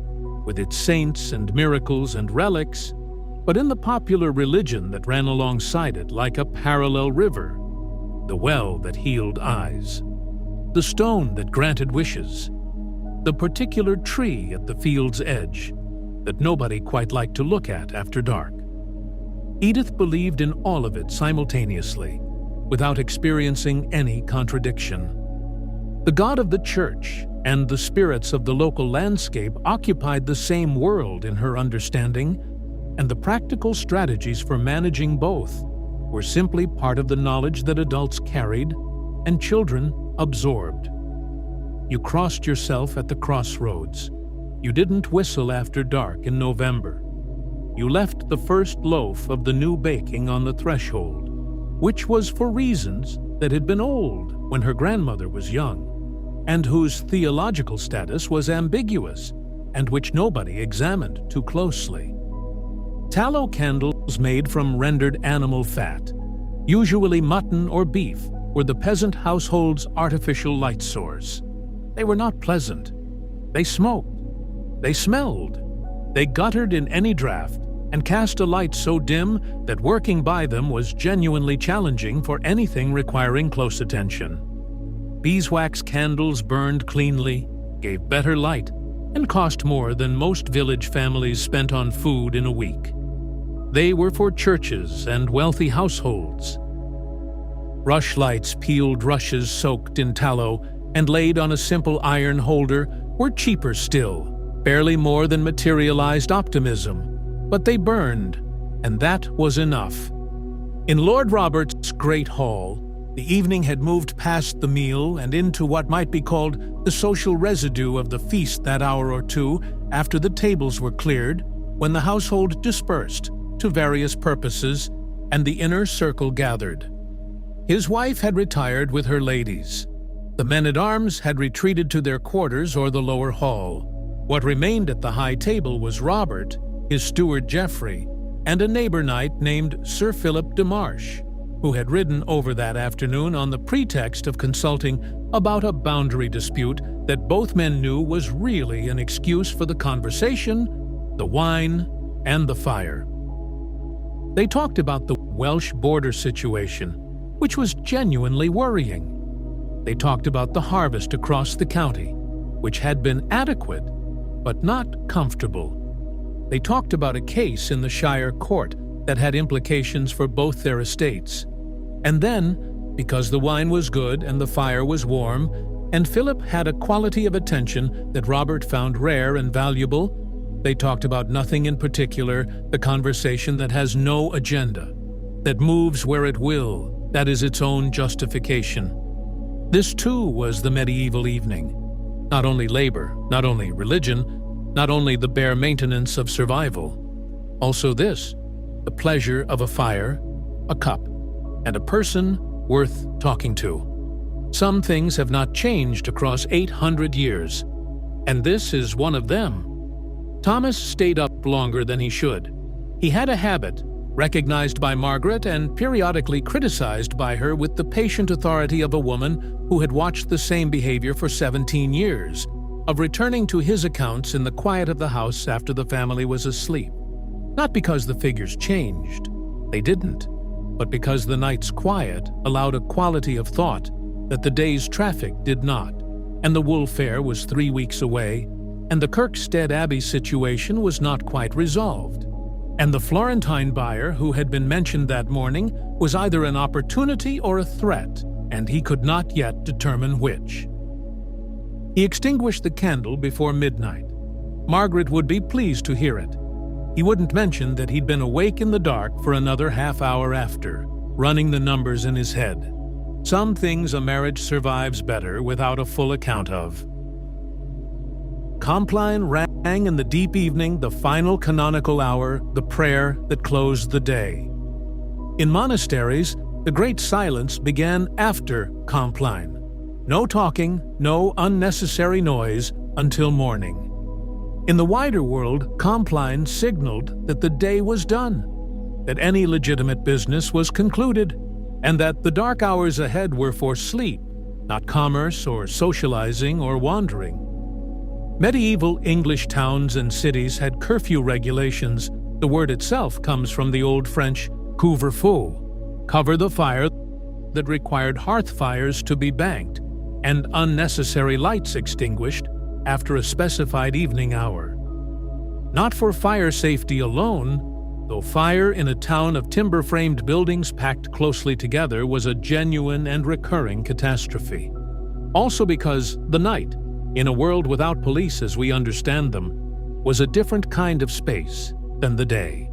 with its saints and miracles and relics, but in the popular religion that ran alongside it like a parallel river, the well that healed eyes, the stone that granted wishes, the particular tree at the field's edge that nobody quite liked to look at after dark. Edith believed in all of it simultaneously, without experiencing any contradiction. The God of the church and the spirits of the local landscape occupied the same world in her understanding, and the practical strategies for managing both were simply part of the knowledge that adults carried and children absorbed. You crossed yourself at the crossroads. You didn't whistle after dark in November. You left the first loaf of the new baking on the threshold, which was for reasons that had been old when her grandmother was young, and whose theological status was ambiguous, and which nobody examined too closely. Tallow candles made from rendered animal fat, Usually mutton or beef were the peasant household's artificial light source. They were not pleasant. They smoked. They smelled. They guttered in any draught and cast a light so dim that working by them was genuinely challenging for anything requiring close attention. Beeswax candles burned cleanly, gave better light, and cost more than most village families spent on food in a week. They were for churches and wealthy households. Rushlights peeled rushes soaked in tallow and laid on a simple iron holder were cheaper still, barely more than materialized optimism, but they burned, and that was enough. In Lord Robert's great hall, the evening had moved past the meal and into what might be called the social residue of the feast that hour or two after the tables were cleared, when the household dispersed to various purposes and the inner circle gathered. His wife had retired with her ladies. The men-at-arms had retreated to their quarters or the lower hall. What remained at the high table was Robert, his steward Geoffrey, and a neighbor knight named Sir Philip de Marche, who had ridden over that afternoon on the pretext of consulting about a boundary dispute that both men knew was really an excuse for the conversation, the wine, and the fire. They talked about the Welsh border situation, which was genuinely worrying. They talked about the harvest across the county, which had been adequate, but not comfortable. They talked about a case in the Shire Court that had implications for both their estates. And then, because the wine was good and the fire was warm, and Philip had a quality of attention that Robert found rare and valuable, they talked about nothing in particular, the conversation that has no agenda, that moves where it will, that is its own justification. This too was the medieval evening. Not only labor, not only religion, not only the bare maintenance of survival. Also this, the pleasure of a fire, a cup, and a person worth talking to. Some things have not changed across 800 years, and this is one of them. Thomas stayed up longer than he should. He had a habit, recognized by Margaret and periodically criticized by her with the patient authority of a woman who had watched the same behavior for 17 years, of returning to his accounts in the quiet of the house after the family was asleep. Not because the figures changed, they didn't, but because the night's quiet allowed a quality of thought that the day's traffic did not, and the wool fair was 3 weeks away, and the Kirkstead Abbey situation was not quite resolved, and the Florentine buyer who had been mentioned that morning was either an opportunity or a threat, and he could not yet determine which. He extinguished the candle before midnight. Margaret would be pleased to hear it. He wouldn't mention that he'd been awake in the dark for another half hour after, running the numbers in his head. Some things a marriage survives better without a full account of. Compline rang in the deep evening, the final canonical hour, the prayer that closed the day. In monasteries, the great silence began after Compline. No talking, no unnecessary noise until morning. In the wider world, Compline signaled that the day was done, that any legitimate business was concluded, and that the dark hours ahead were for sleep, not commerce or socializing or wandering. Medieval English towns and cities had curfew regulations. The word itself comes from the Old French couvre-feu, cover the fire, that required hearth fires to be banked and unnecessary lights extinguished after a specified evening hour. Not for fire safety alone, though fire in a town of timber-framed buildings packed closely together was a genuine and recurring catastrophe. Also because the night, in a world without police as we understand them, was a different kind of space than the day.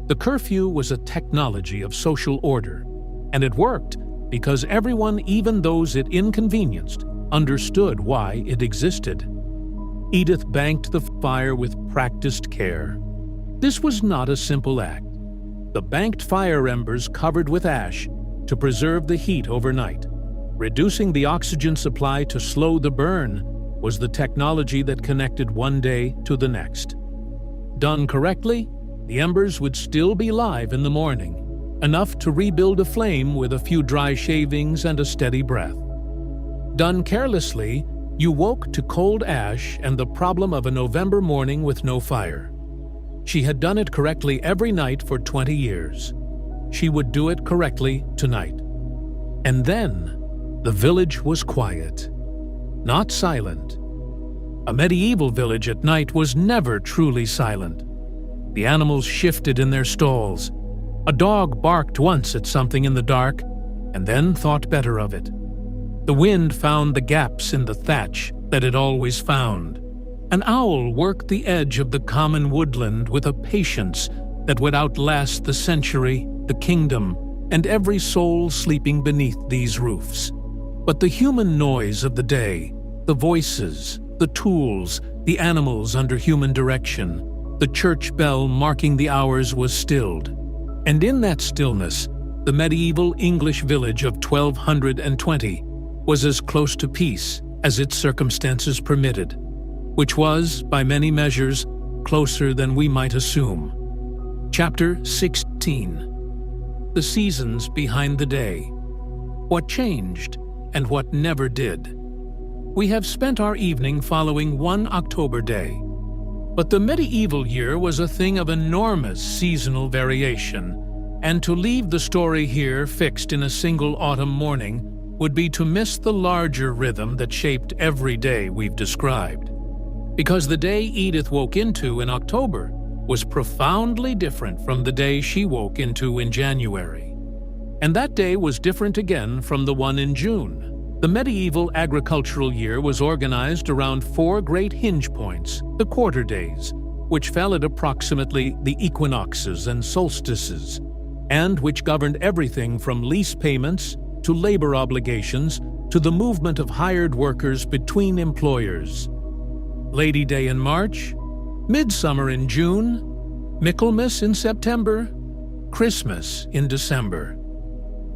The curfew was a technology of social order, and it worked because everyone, even those it inconvenienced, understood why it existed. Edith banked the fire with practiced care. This was not a simple act. The banked fire embers covered with ash to preserve the heat overnight. Reducing the oxygen supply to slow the burn was the technology that connected one day to the next. Done correctly, the embers would still be live in the morning, enough to rebuild a flame with a few dry shavings and a steady breath. Done carelessly, you woke to cold ash and the problem of a November morning with no fire. She had done it correctly every night for 20 years. She would do it correctly tonight. And then, the village was quiet, not silent. A medieval village at night was never truly silent. The animals shifted in their stalls. A dog barked once at something in the dark, and then thought better of it. The wind found the gaps in the thatch that it always found. An owl worked the edge of the common woodland with a patience that would outlast the century, the kingdom, and every soul sleeping beneath these roofs. But the human noise of the day, the voices, the tools, the animals under human direction, the church bell marking the hours was stilled. And in that stillness, the medieval English village of 1220 was as close to peace as its circumstances permitted, which was, by many measures, closer than we might assume. Chapter 16. The Seasons Behind the Day. What changed, and what never did. We have spent our evening following one October day. But the medieval year was a thing of enormous seasonal variation, and to leave the story here fixed in a single autumn morning would be to miss the larger rhythm that shaped every day we've described. Because the day Edith woke into in October was profoundly different from the day she woke into in January. And that day was different again from the one in June. The medieval agricultural year was organized around four great hinge points, the quarter days, which fell at approximately the equinoxes and solstices, and which governed everything from lease payments to labor obligations to the movement of hired workers between employers. Lady Day in March, Midsummer in June, Michaelmas in September, Christmas in December.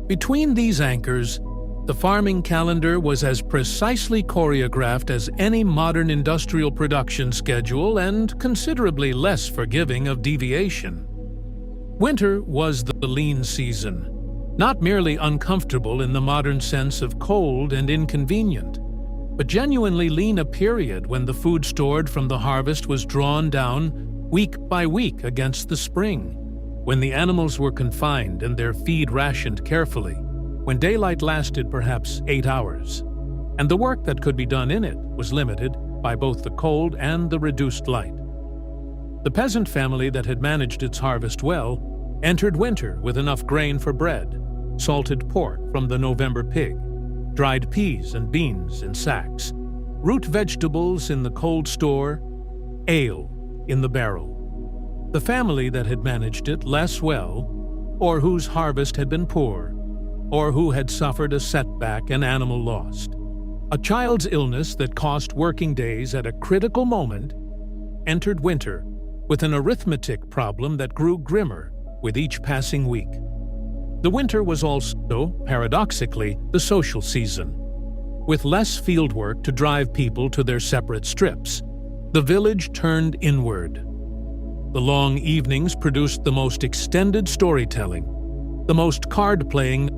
Between these anchors, the farming calendar was as precisely choreographed as any modern industrial production schedule and considerably less forgiving of deviation. Winter was the lean season, not merely uncomfortable in the modern sense of cold and inconvenient, but genuinely lean, a period when the food stored from the harvest was drawn down week by week against the spring, when the animals were confined and their feed rationed carefully, when daylight lasted perhaps 8 hours, and the work that could be done in it was limited by both the cold and the reduced light. The peasant family that had managed its harvest well entered winter with enough grain for bread, salted pork from the November pig, dried peas and beans in sacks, root vegetables in the cold store, ale in the barrel. The family that had managed it less well, or whose harvest had been poor, or who had suffered a setback and animal lost, a child's illness that cost working days at a critical moment, entered winter with an arithmetic problem that grew grimmer with each passing week. The winter was also, paradoxically, the social season. With less fieldwork to drive people to their separate strips, the village turned inward. The long evenings produced the most extended storytelling, the most card-playing,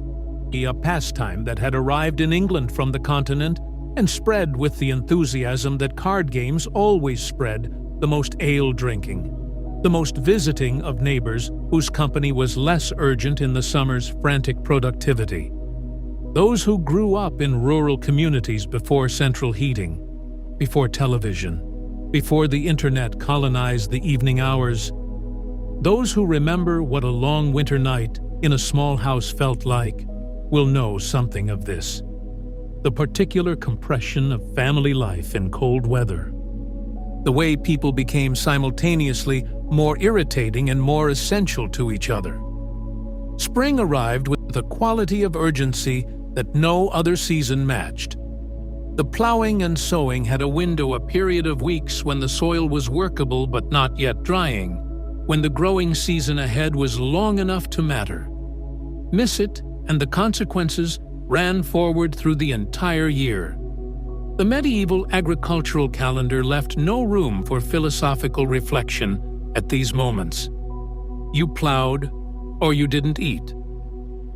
a pastime that had arrived in England from the continent and spread with the enthusiasm that card games always spread, the most ale-drinking, the most visiting of neighbors whose company was less urgent in the summer's frantic productivity. Those who grew up in rural communities before central heating, before television, before the internet colonized the evening hours. Those who remember what a long winter night in a small house felt like will know something of this. The particular compression of family life in cold weather. The way people became simultaneously more irritating and more essential to each other. Spring arrived with a quality of urgency that no other season matched. The plowing and sowing had a window, a period of weeks when the soil was workable but not yet drying, when the growing season ahead was long enough to matter. Miss it, and the consequences ran forward through the entire year. The medieval agricultural calendar left no room for philosophical reflection at these moments. You plowed, or you didn't eat.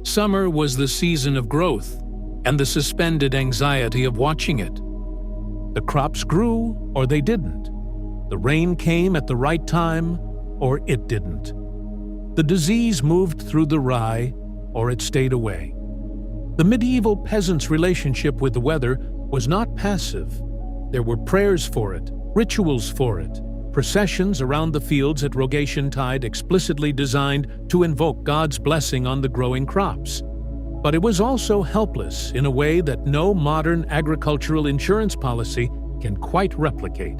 Summer was the season of growth and the suspended anxiety of watching it. The crops grew or they didn't. The rain came at the right time or it didn't. The disease moved through the rye or it stayed away. The medieval peasant's relationship with the weather was not passive. There were prayers for it, rituals for it, processions around the fields at Rogation-tide explicitly designed to invoke God's blessing on the growing crops. But it was also helpless in a way that no modern agricultural insurance policy can quite replicate.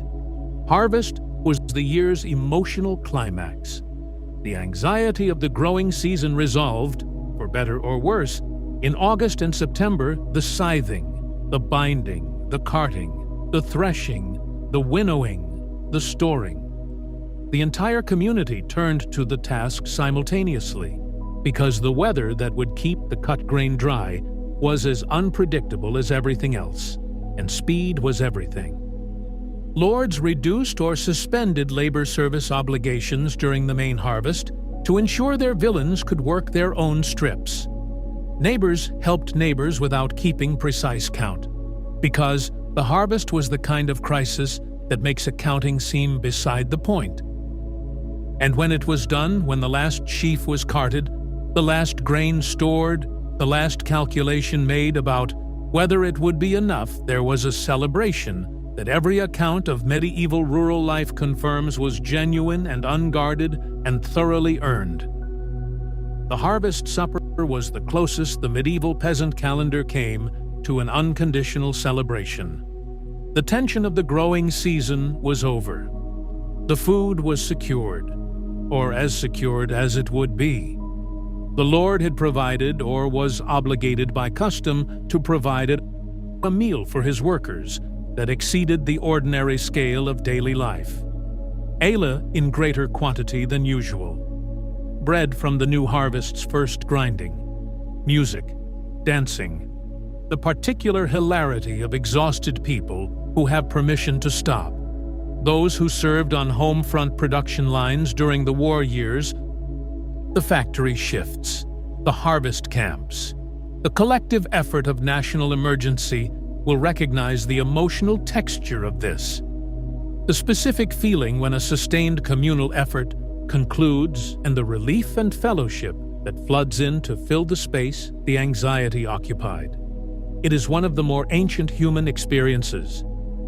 Harvest was the year's emotional climax. The anxiety of the growing season resolved, for better or worse, in August and September. The scything, the binding, the carting, the threshing, the winnowing, the storing. The entire community turned to the task simultaneously, because the weather that would keep the cut grain dry was as unpredictable as everything else, and speed was everything. Lords reduced or suspended labor service obligations during the main harvest to ensure their villeins could work their own strips. Neighbors helped neighbors without keeping precise count, because the harvest was the kind of crisis that makes accounting seem beside the point. And when it was done, when the last sheaf was carted, the last grain stored, the last calculation made about whether it would be enough, there was a celebration that every account of medieval rural life confirms was genuine and unguarded and thoroughly earned. The harvest supper was the closest the medieval peasant calendar came to an unconditional celebration. The tension of the growing season was over. The food was secured, or as secured as it would be. The Lord had provided, or was obligated by custom to provide, a meal for his workers that exceeded the ordinary scale of daily life. Ale in greater quantity than usual. Bread from the new harvest's first grinding. Music, dancing. The particular hilarity of exhausted people who have permission to stop. Those who served on home front production lines during the war years. The factory shifts, the harvest camps. The collective effort of national emergency will recognize the emotional texture of this. The specific feeling when a sustained communal effort concludes and the relief and fellowship that floods in to fill the space the anxiety occupied. It is one of the more ancient human experiences,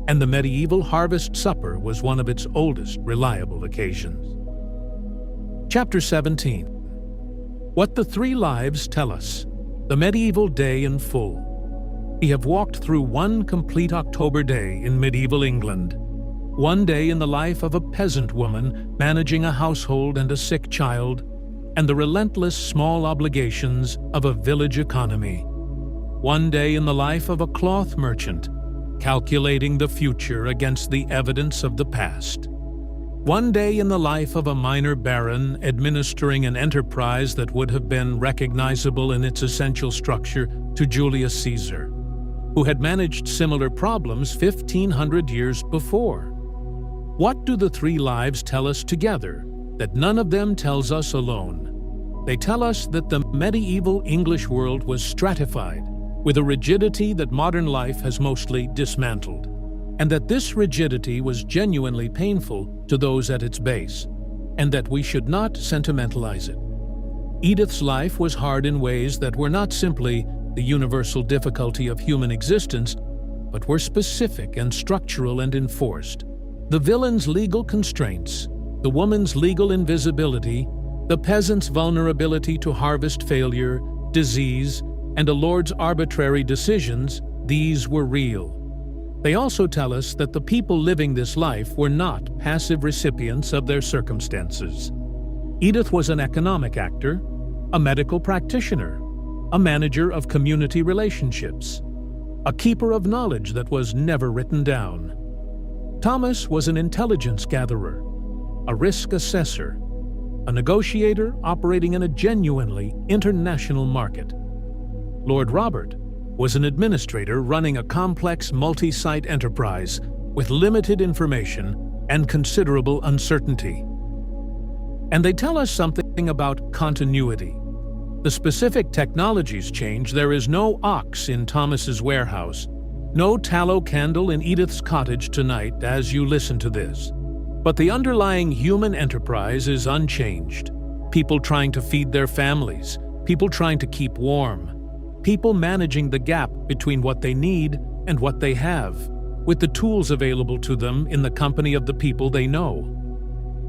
and the medieval harvest supper was one of its oldest reliable occasions. Chapter 17. What the Three Lives Tell Us. The Medieval Day in Full. We have walked through one complete October day in medieval England. One day in the life of a peasant woman managing a household and a sick child, and the relentless small obligations of a village economy. One day in the life of a cloth merchant, calculating the future against the evidence of the past. One day in the life of a minor baron administering an enterprise that would have been recognizable in its essential structure to Julius Caesar, who had managed similar problems 1,500 years before. What do the three lives tell us together that none of them tells us alone? They tell us that the medieval English world was stratified with a rigidity that modern life has mostly dismantled, and that this rigidity was genuinely painful to those at its base, and that we should not sentimentalize it. Edith's life was hard in ways that were not simply the universal difficulty of human existence, but were specific and structural and enforced. The villain's legal constraints, the woman's legal invisibility, the peasant's vulnerability to harvest failure, disease, and a lord's arbitrary decisions, these were real. They also tell us that the people living this life were not passive recipients of their circumstances. Edith was an economic actor, a medical practitioner, a manager of community relationships, a keeper of knowledge that was never written down. Thomas was an intelligence gatherer, a risk assessor, a negotiator operating in a genuinely international market. Lord Robert was an administrator running a complex multi-site enterprise with limited information and considerable uncertainty. And they tell us something about continuity. The specific technologies change. There is no ox in Thomas's warehouse, no tallow candle in Edith's cottage tonight as you listen to this. But the underlying human enterprise is unchanged. People trying to feed their families, people trying to keep warm, people managing the gap between what they need and what they have, with the tools available to them in the company of the people they know.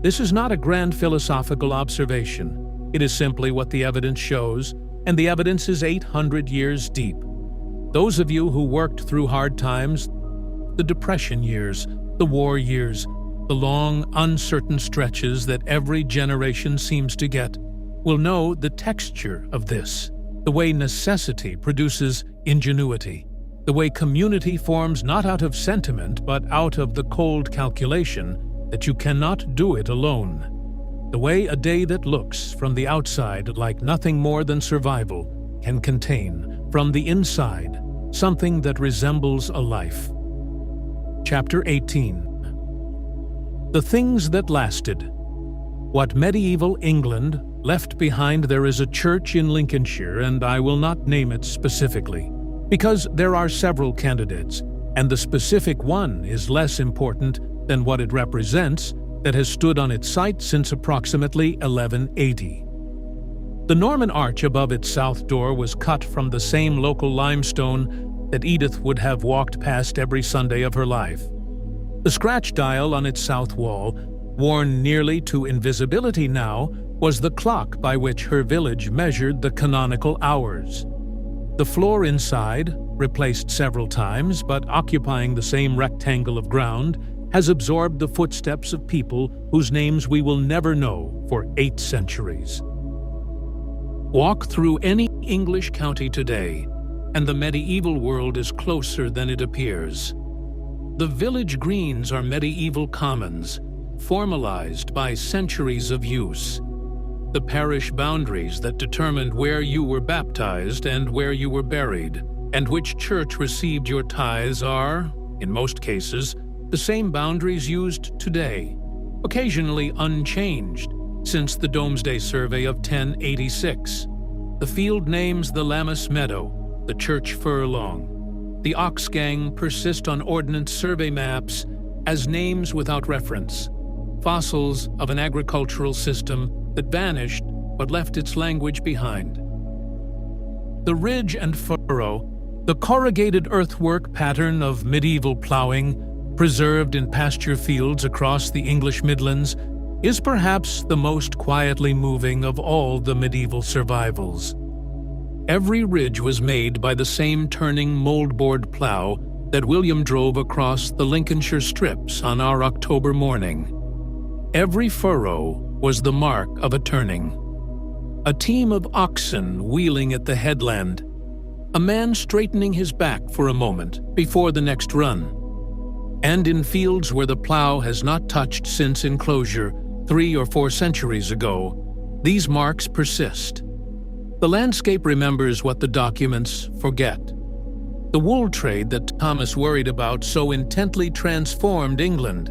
This is not a grand philosophical observation. It is simply what the evidence shows, and the evidence is 800 years deep. Those of you who worked through hard times, the Depression years, the war years, the long, uncertain stretches that every generation seems to get, will know the texture of this, the way necessity produces ingenuity, the way community forms not out of sentiment but out of the cold calculation that you cannot do it alone, the way a day that looks from the outside like nothing more than survival can contain, from the inside, something that resembles a life. Chapter 18. The Things That Lasted. What medieval England left behind. There is a church in Lincolnshire, and I will not name it specifically, because there are several candidates, and the specific one is less important than what it represents, that has stood on its site since approximately 1180. The Norman arch above its south door was cut from the same local limestone that Edith would have walked past every Sunday of her life. The scratch dial on its south wall, worn nearly to invisibility now, was the clock by which her village measured the canonical hours. The floor inside, replaced several times but occupying the same rectangle of ground, has absorbed the footsteps of people whose names we will never know for 8 centuries. Walk through any English county today, and the medieval world is closer than it appears. The village greens are medieval commons, formalized by centuries of use. The parish boundaries that determined where you were baptized and where you were buried, and which church received your tithes are, in most cases, the same boundaries used today, occasionally unchanged since the Domesday Survey of 1086. The field names the Lammas Meadow, the church furlong. The Oxgang persist on ordnance survey maps as names without reference, fossils of an agricultural system that vanished but left its language behind. The ridge and furrow, the corrugated earthwork pattern of medieval ploughing, preserved in pasture fields across the English Midlands, is perhaps the most quietly moving of all the medieval survivals. Every ridge was made by the same turning moldboard plough that William drove across the Lincolnshire strips on our October morning. Every furrow was the mark of a turning. A team of oxen wheeling at the headland, a man straightening his back for a moment before the next run. And in fields where the plough has not touched since enclosure 3 or 4 centuries ago, these marks persist. The landscape remembers what the documents forget. The wool trade that Thomas worried about so intently transformed England.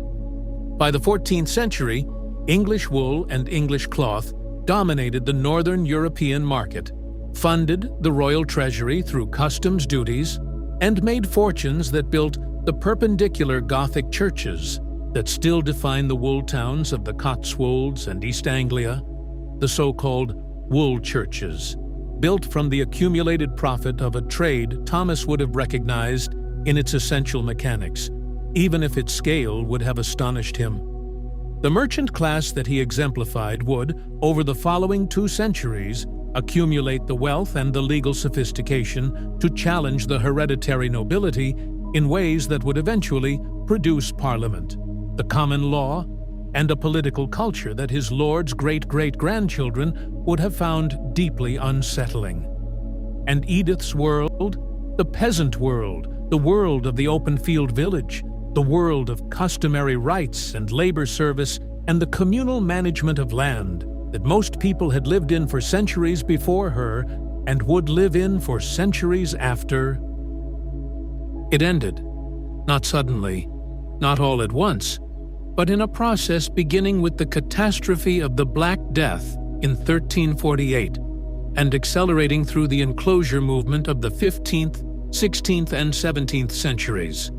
By the 14th century, English wool and English cloth dominated the northern European market, funded the royal treasury through customs duties, and made fortunes that built the perpendicular Gothic churches that still define the wool towns of the Cotswolds and East Anglia, the so-called wool churches, built from the accumulated profit of a trade Thomas would have recognized in its essential mechanics, even if its scale would have astonished him. The merchant class that he exemplified would, over the following 2 centuries, accumulate the wealth and the legal sophistication to challenge the hereditary nobility in ways that would eventually produce Parliament, the common law, and a political culture that his lord's great-great-grandchildren would have found deeply unsettling. And Edith's world, the peasant world, the world of the open-field village, the world of customary rights and labor service and the communal management of land that most people had lived in for centuries before her and would live in for centuries after. It ended, not suddenly, not all at once, but in a process beginning with the catastrophe of the Black Death in 1348 and accelerating through the enclosure movement of the 15th, 16th, and 17th centuries.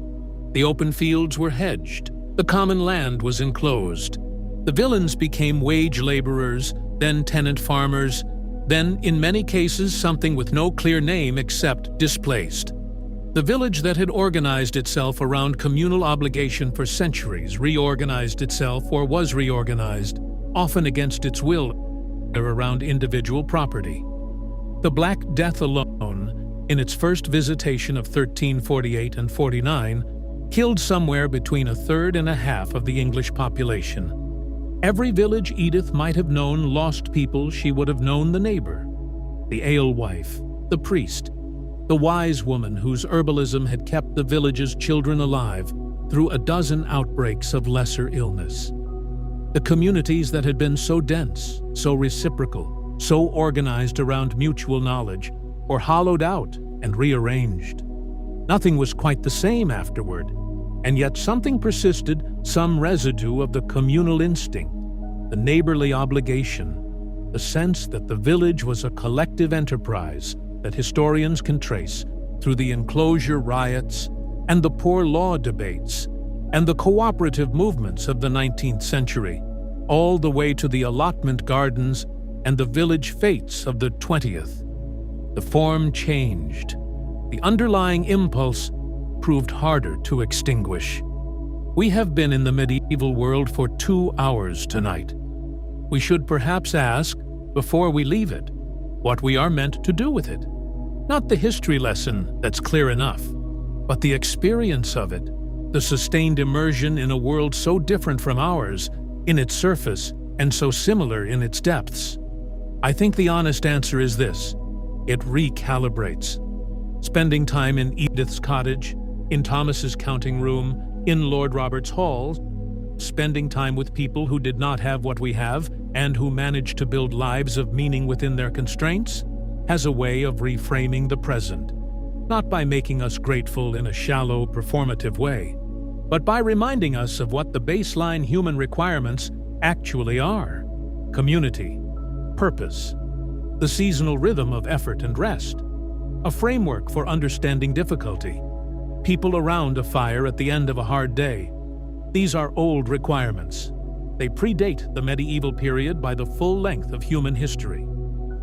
The open fields were hedged, the common land was enclosed. The villains became wage laborers, then tenant farmers, then, in many cases, something with no clear name except displaced. The village that had organized itself around communal obligation for centuries reorganized itself or was reorganized, often against its will, around individual property. The Black Death alone, in its first visitation of 1348 and 49, killed somewhere between a third and a half of the English population. Every village Edith might have known lost people she would have known the neighbor, the alewife, the priest, the wise woman whose herbalism had kept the village's children alive through a dozen outbreaks of lesser illness. The communities that had been so dense, so reciprocal, so organized around mutual knowledge, were hollowed out and rearranged. Nothing was quite the same afterward, and yet something persisted, some residue of the communal instinct, the neighborly obligation, the sense that the village was a collective enterprise that historians can trace through the enclosure riots and the poor law debates and the cooperative movements of the 19th century, all the way to the allotment gardens and the village fetes of the 20th. The form changed. The underlying impulse proved harder to extinguish. We have been in the medieval world for 2 hours tonight. We should perhaps ask, before we leave it, what we are meant to do with it. Not the history lesson that's clear enough, but the experience of it, the sustained immersion in a world so different from ours in its surface and so similar in its depths. I think the honest answer is this: it recalibrates. Spending time in Edith's cottage, in Thomas's counting room, in Lord Robert's hall, spending time with people who did not have what we have and who managed to build lives of meaning within their constraints, has a way of reframing the present, not by making us grateful in a shallow, performative way, but by reminding us of what the baseline human requirements actually are: community, purpose, the seasonal rhythm of effort and rest, a framework for understanding difficulty, people around a fire at the end of a hard day. These are old requirements. They predate the medieval period by the full length of human history.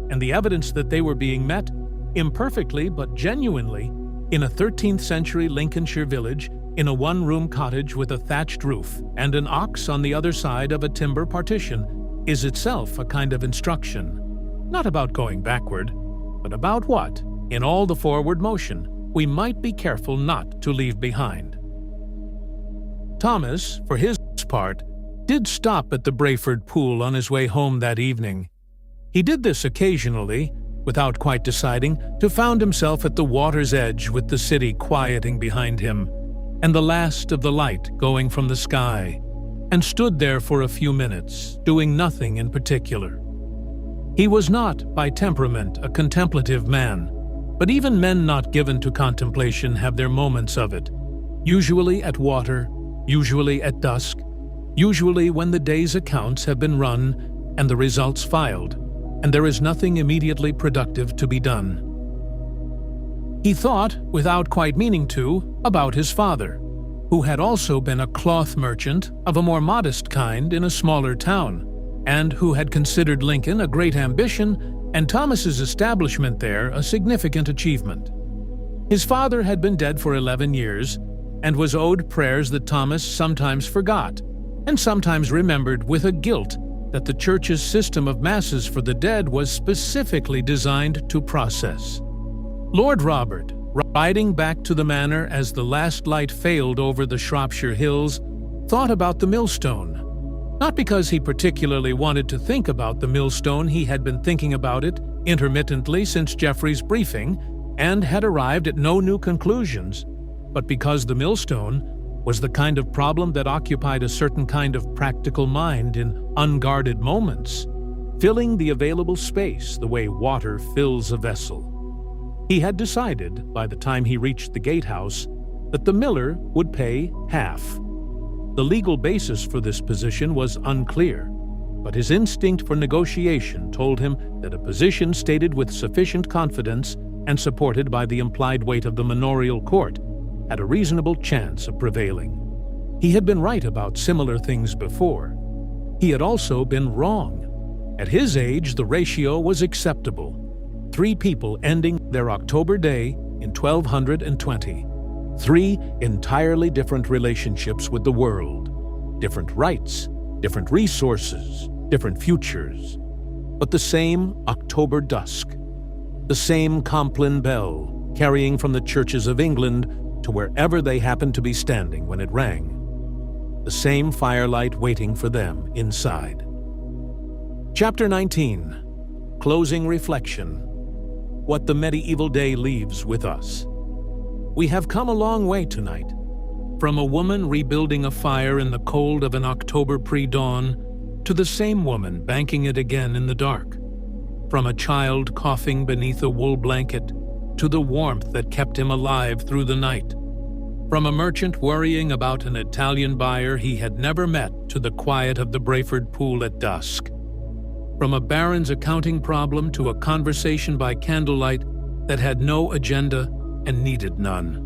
And the evidence that they were being met, imperfectly but genuinely, in a 13th century Lincolnshire village, in a one-room cottage with a thatched roof and an ox on the other side of a timber partition, is itself a kind of instruction. Not about going backward, but about what, in all the forward motion, we might be careful not to leave behind. Thomas, for his part, did stop at the Brayford pool on his way home that evening. He did this occasionally, without quite deciding, to find himself at the water's edge with the city quieting behind him, and the last of the light going from the sky, and stood there for a few minutes, doing nothing in particular. He was not, by temperament, a contemplative man, but even men not given to contemplation have their moments of it, usually at water, usually at dusk, usually when the day's accounts have been run and the results filed, and there is nothing immediately productive to be done. He thought, without quite meaning to, about his father, who had also been a cloth merchant of a more modest kind in a smaller town, and who had considered Lincoln a great ambition and Thomas's establishment there a significant achievement. His father had been dead for 11 years and was owed prayers that Thomas sometimes forgot and sometimes remembered with a guilt that the Church's system of masses for the dead was specifically designed to process. Lord Robert, riding back to the manor as the last light failed over the Shropshire hills, thought about the millstone. Not because he particularly wanted to think about the millstone, he had been thinking about it intermittently since Geoffrey's briefing and had arrived at no new conclusions, but because the millstone was the kind of problem that occupied a certain kind of practical mind in unguarded moments, filling the available space the way water fills a vessel. He had decided, by the time he reached the gatehouse, that the miller would pay half. The legal basis for this position was unclear, but his instinct for negotiation told him that a position stated with sufficient confidence and supported by the implied weight of the manorial court had a reasonable chance of prevailing. He had been right about similar things before. He had also been wrong. At his age, the ratio was acceptable. 3 people ending their October day in 1220. 3 entirely different relationships with the world. Different rights, different resources, different futures. But the same October dusk. The same Compline bell, carrying from the churches of England to wherever they happened to be standing when it rang. The same firelight waiting for them inside. Chapter 19. Closing Reflection. What the medieval day leaves with us. We have come a long way tonight. From a woman rebuilding a fire in the cold of an October pre-dawn to the same woman banking it again in the dark. From a child coughing beneath a wool blanket to the warmth that kept him alive through the night. From a merchant worrying about an Italian buyer he had never met to the quiet of the Brayford pool at dusk. From a baron's accounting problem to a conversation by candlelight that had no agenda and needed none.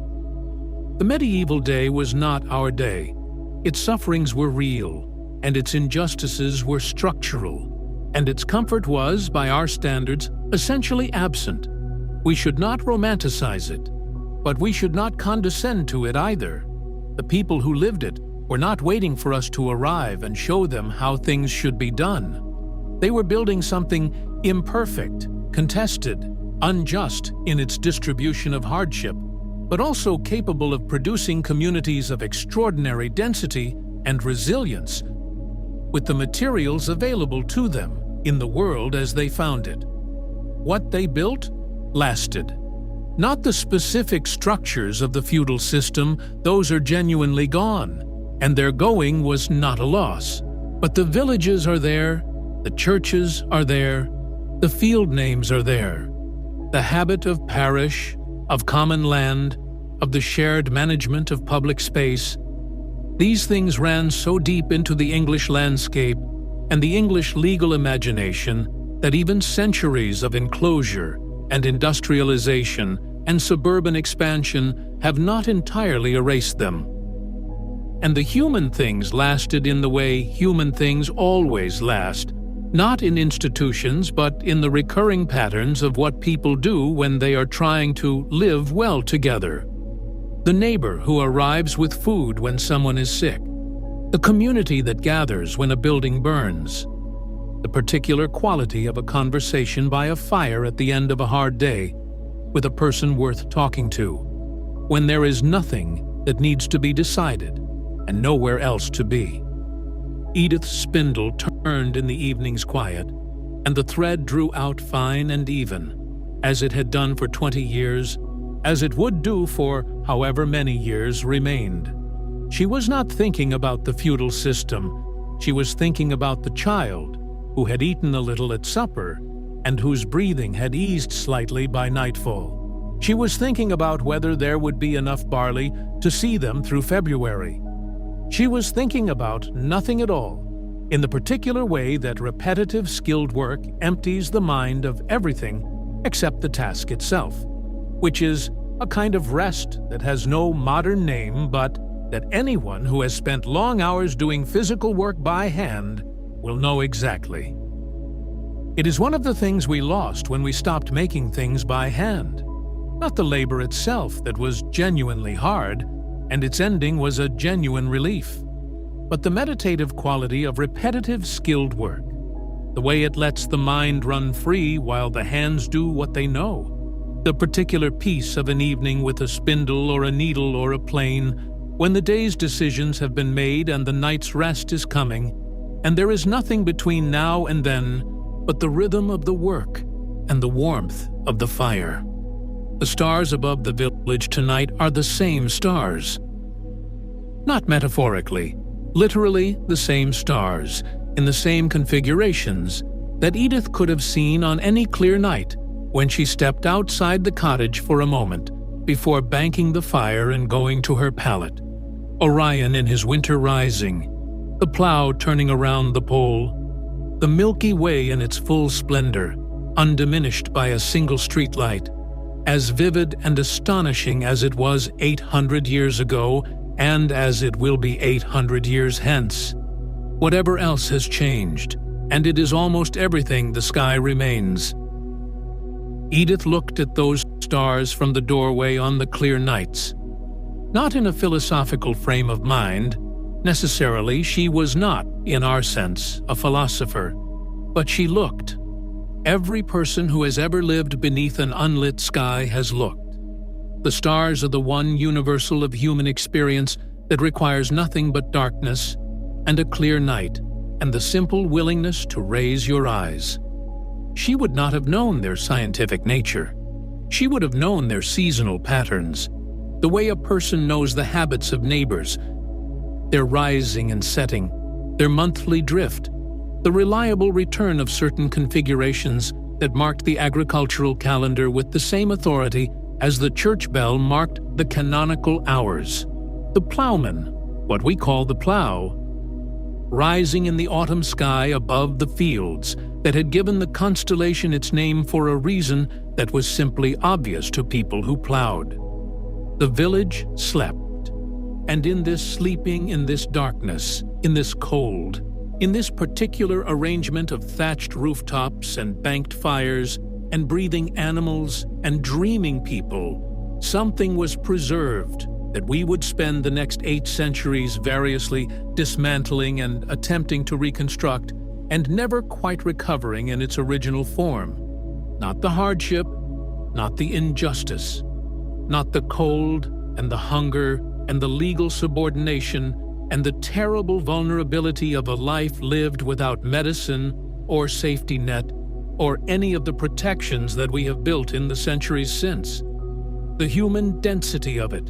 The medieval day was not our day. Its sufferings were real, and its injustices were structural, and its comfort was, by our standards, essentially absent. We should not romanticize it, but we should not condescend to it either. The people who lived it were not waiting for us to arrive and show them how things should be done. They were building something imperfect, contested, unjust in its distribution of hardship, but also capable of producing communities of extraordinary density and resilience with the materials available to them in the world as they found it. What they built lasted. Not the specific structures of the feudal system, those are genuinely gone, and their going was not a loss. But the villages are there, the churches are there, the field names are there. The habit of parish, of common land, of the shared management of public space. These things ran so deep into the English landscape and the English legal imagination that even centuries of enclosure and industrialization and suburban expansion have not entirely erased them. And the human things lasted in the way human things always last, not in institutions but in the recurring patterns of what people do when they are trying to live well together. The neighbor who arrives with food when someone is sick, the community that gathers when a building burns, the particular quality of a conversation by a fire at the end of a hard day with a person worth talking to, when there is nothing that needs to be decided and nowhere else to be. Edith's spindle turned in the evening's quiet, and the thread drew out fine and even, as it had done for 20 years, as it would do for however many years remained. She was not thinking about the feudal system. She was thinking about the child who had eaten a little at supper and whose breathing had eased slightly by nightfall. She was thinking about whether there would be enough barley to see them through February. She was thinking about nothing at all, in the particular way that repetitive skilled work empties the mind of everything except the task itself, which is a kind of rest that has no modern name, but that anyone who has spent long hours doing physical work by hand will know exactly. It is one of the things we lost when we stopped making things by hand. Not the labor itself that was genuinely hard, and its ending was a genuine relief, but the meditative quality of repetitive skilled work, the way it lets the mind run free while the hands do what they know, the particular peace of an evening with a spindle or a needle or a plane, when the day's decisions have been made and the night's rest is coming, and there is nothing between now and then but the rhythm of the work and the warmth of the fire. The stars above the village tonight are the same stars. Not metaphorically, literally the same stars, in the same configurations, that Edith could have seen on any clear night when she stepped outside the cottage for a moment before banking the fire and going to her pallet, Orion in his winter rising, the plow turning around the pole, the Milky Way in its full splendor, undiminished by a single streetlight, as vivid and astonishing as it was 800 years ago and as it will be 800 years hence. Whatever else has changed, and it is almost everything, the sky remains. Edith looked at those stars from the doorway on the clear nights. Not in a philosophical frame of mind. Necessarily, she was not, in our sense, a philosopher. But she looked. Every person who has ever lived beneath an unlit sky has looked. The stars are the one universal of human experience that requires nothing but darkness and a clear night and the simple willingness to raise your eyes. She would not have known their scientific nature. She would have known their seasonal patterns, the way a person knows the habits of neighbors, their rising and setting, their monthly drift, the reliable return of certain configurations that marked the agricultural calendar with the same authority as the church bell marked the canonical hours. The plowman, what we call the plow, rising in the autumn sky above the fields that had given the constellation its name for a reason that was simply obvious to people who plowed. The village slept, and in this sleeping, in this darkness, in this cold, in this particular arrangement of thatched rooftops and banked fires and breathing animals and dreaming people, something was preserved that we would spend the next 8 centuries variously dismantling and attempting to reconstruct and never quite recovering in its original form. Not the hardship, not the injustice, not the cold and the hunger and the legal subordination and the terrible vulnerability of a life lived without medicine or safety net or any of the protections that we have built in the centuries since. The human density of it,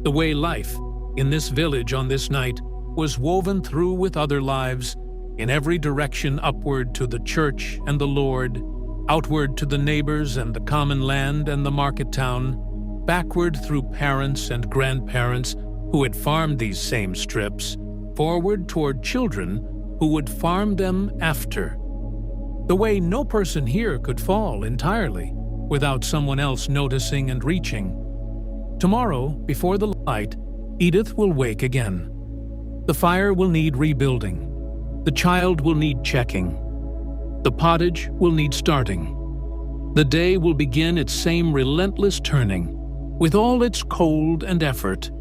the way life, in this village on this night, was woven through with other lives, in every direction upward to the church and the Lord, outward to the neighbors and the common land and the market town, backward through parents and grandparents who had farmed these same strips, forward toward children who would farm them after. The way no person here could fall entirely without someone else noticing and reaching. Tomorrow, before the light, Edith will wake again. The fire will need rebuilding. The child will need checking. The pottage will need starting. The day will begin its same relentless turning, with all its cold and effort,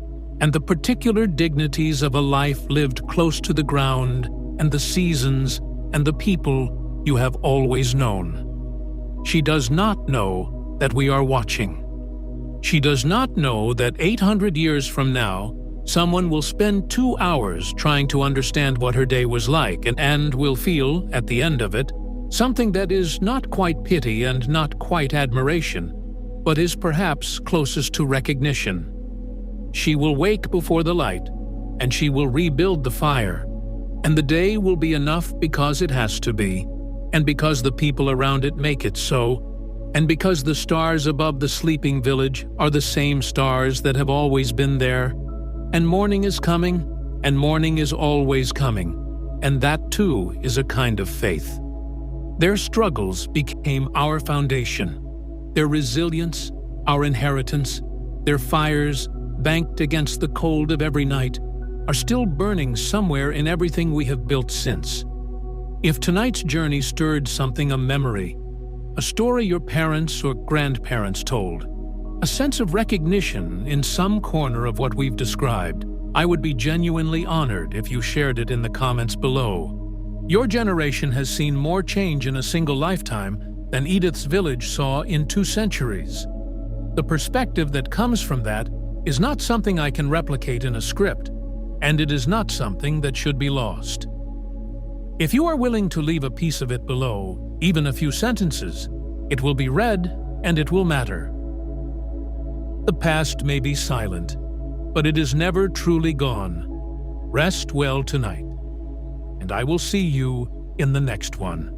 and the particular dignities of a life lived close to the ground and the seasons and the people you have always known. She does not know that we are watching. She does not know that 800 years from now, someone will spend 2 hours trying to understand what her day was like and will feel, at the end of it, something that is not quite pity and not quite admiration, but is perhaps closest to recognition. She will wake before the light, and she will rebuild the fire, and the day will be enough because it has to be, and because the people around it make it so, and because the stars above the sleeping village are the same stars that have always been there, and morning is coming, and morning is always coming, and that too is a kind of faith. Their struggles became our foundation, their resilience, our inheritance, their fires, banked against the cold of every night, are still burning somewhere in everything we have built since. If tonight's journey stirred something, a memory, a story your parents or grandparents told, a sense of recognition in some corner of what we've described, I would be genuinely honored if you shared it in the comments below. Your generation has seen more change in a single lifetime than Edith's village saw in 2 centuries. The perspective that comes from that is not something I can replicate in a script, and it is not something that should be lost. If you are willing to leave a piece of it below, even a few sentences, it will be read and it will matter. The past may be silent, but it is never truly gone. Rest well tonight, and I will see you in the next one.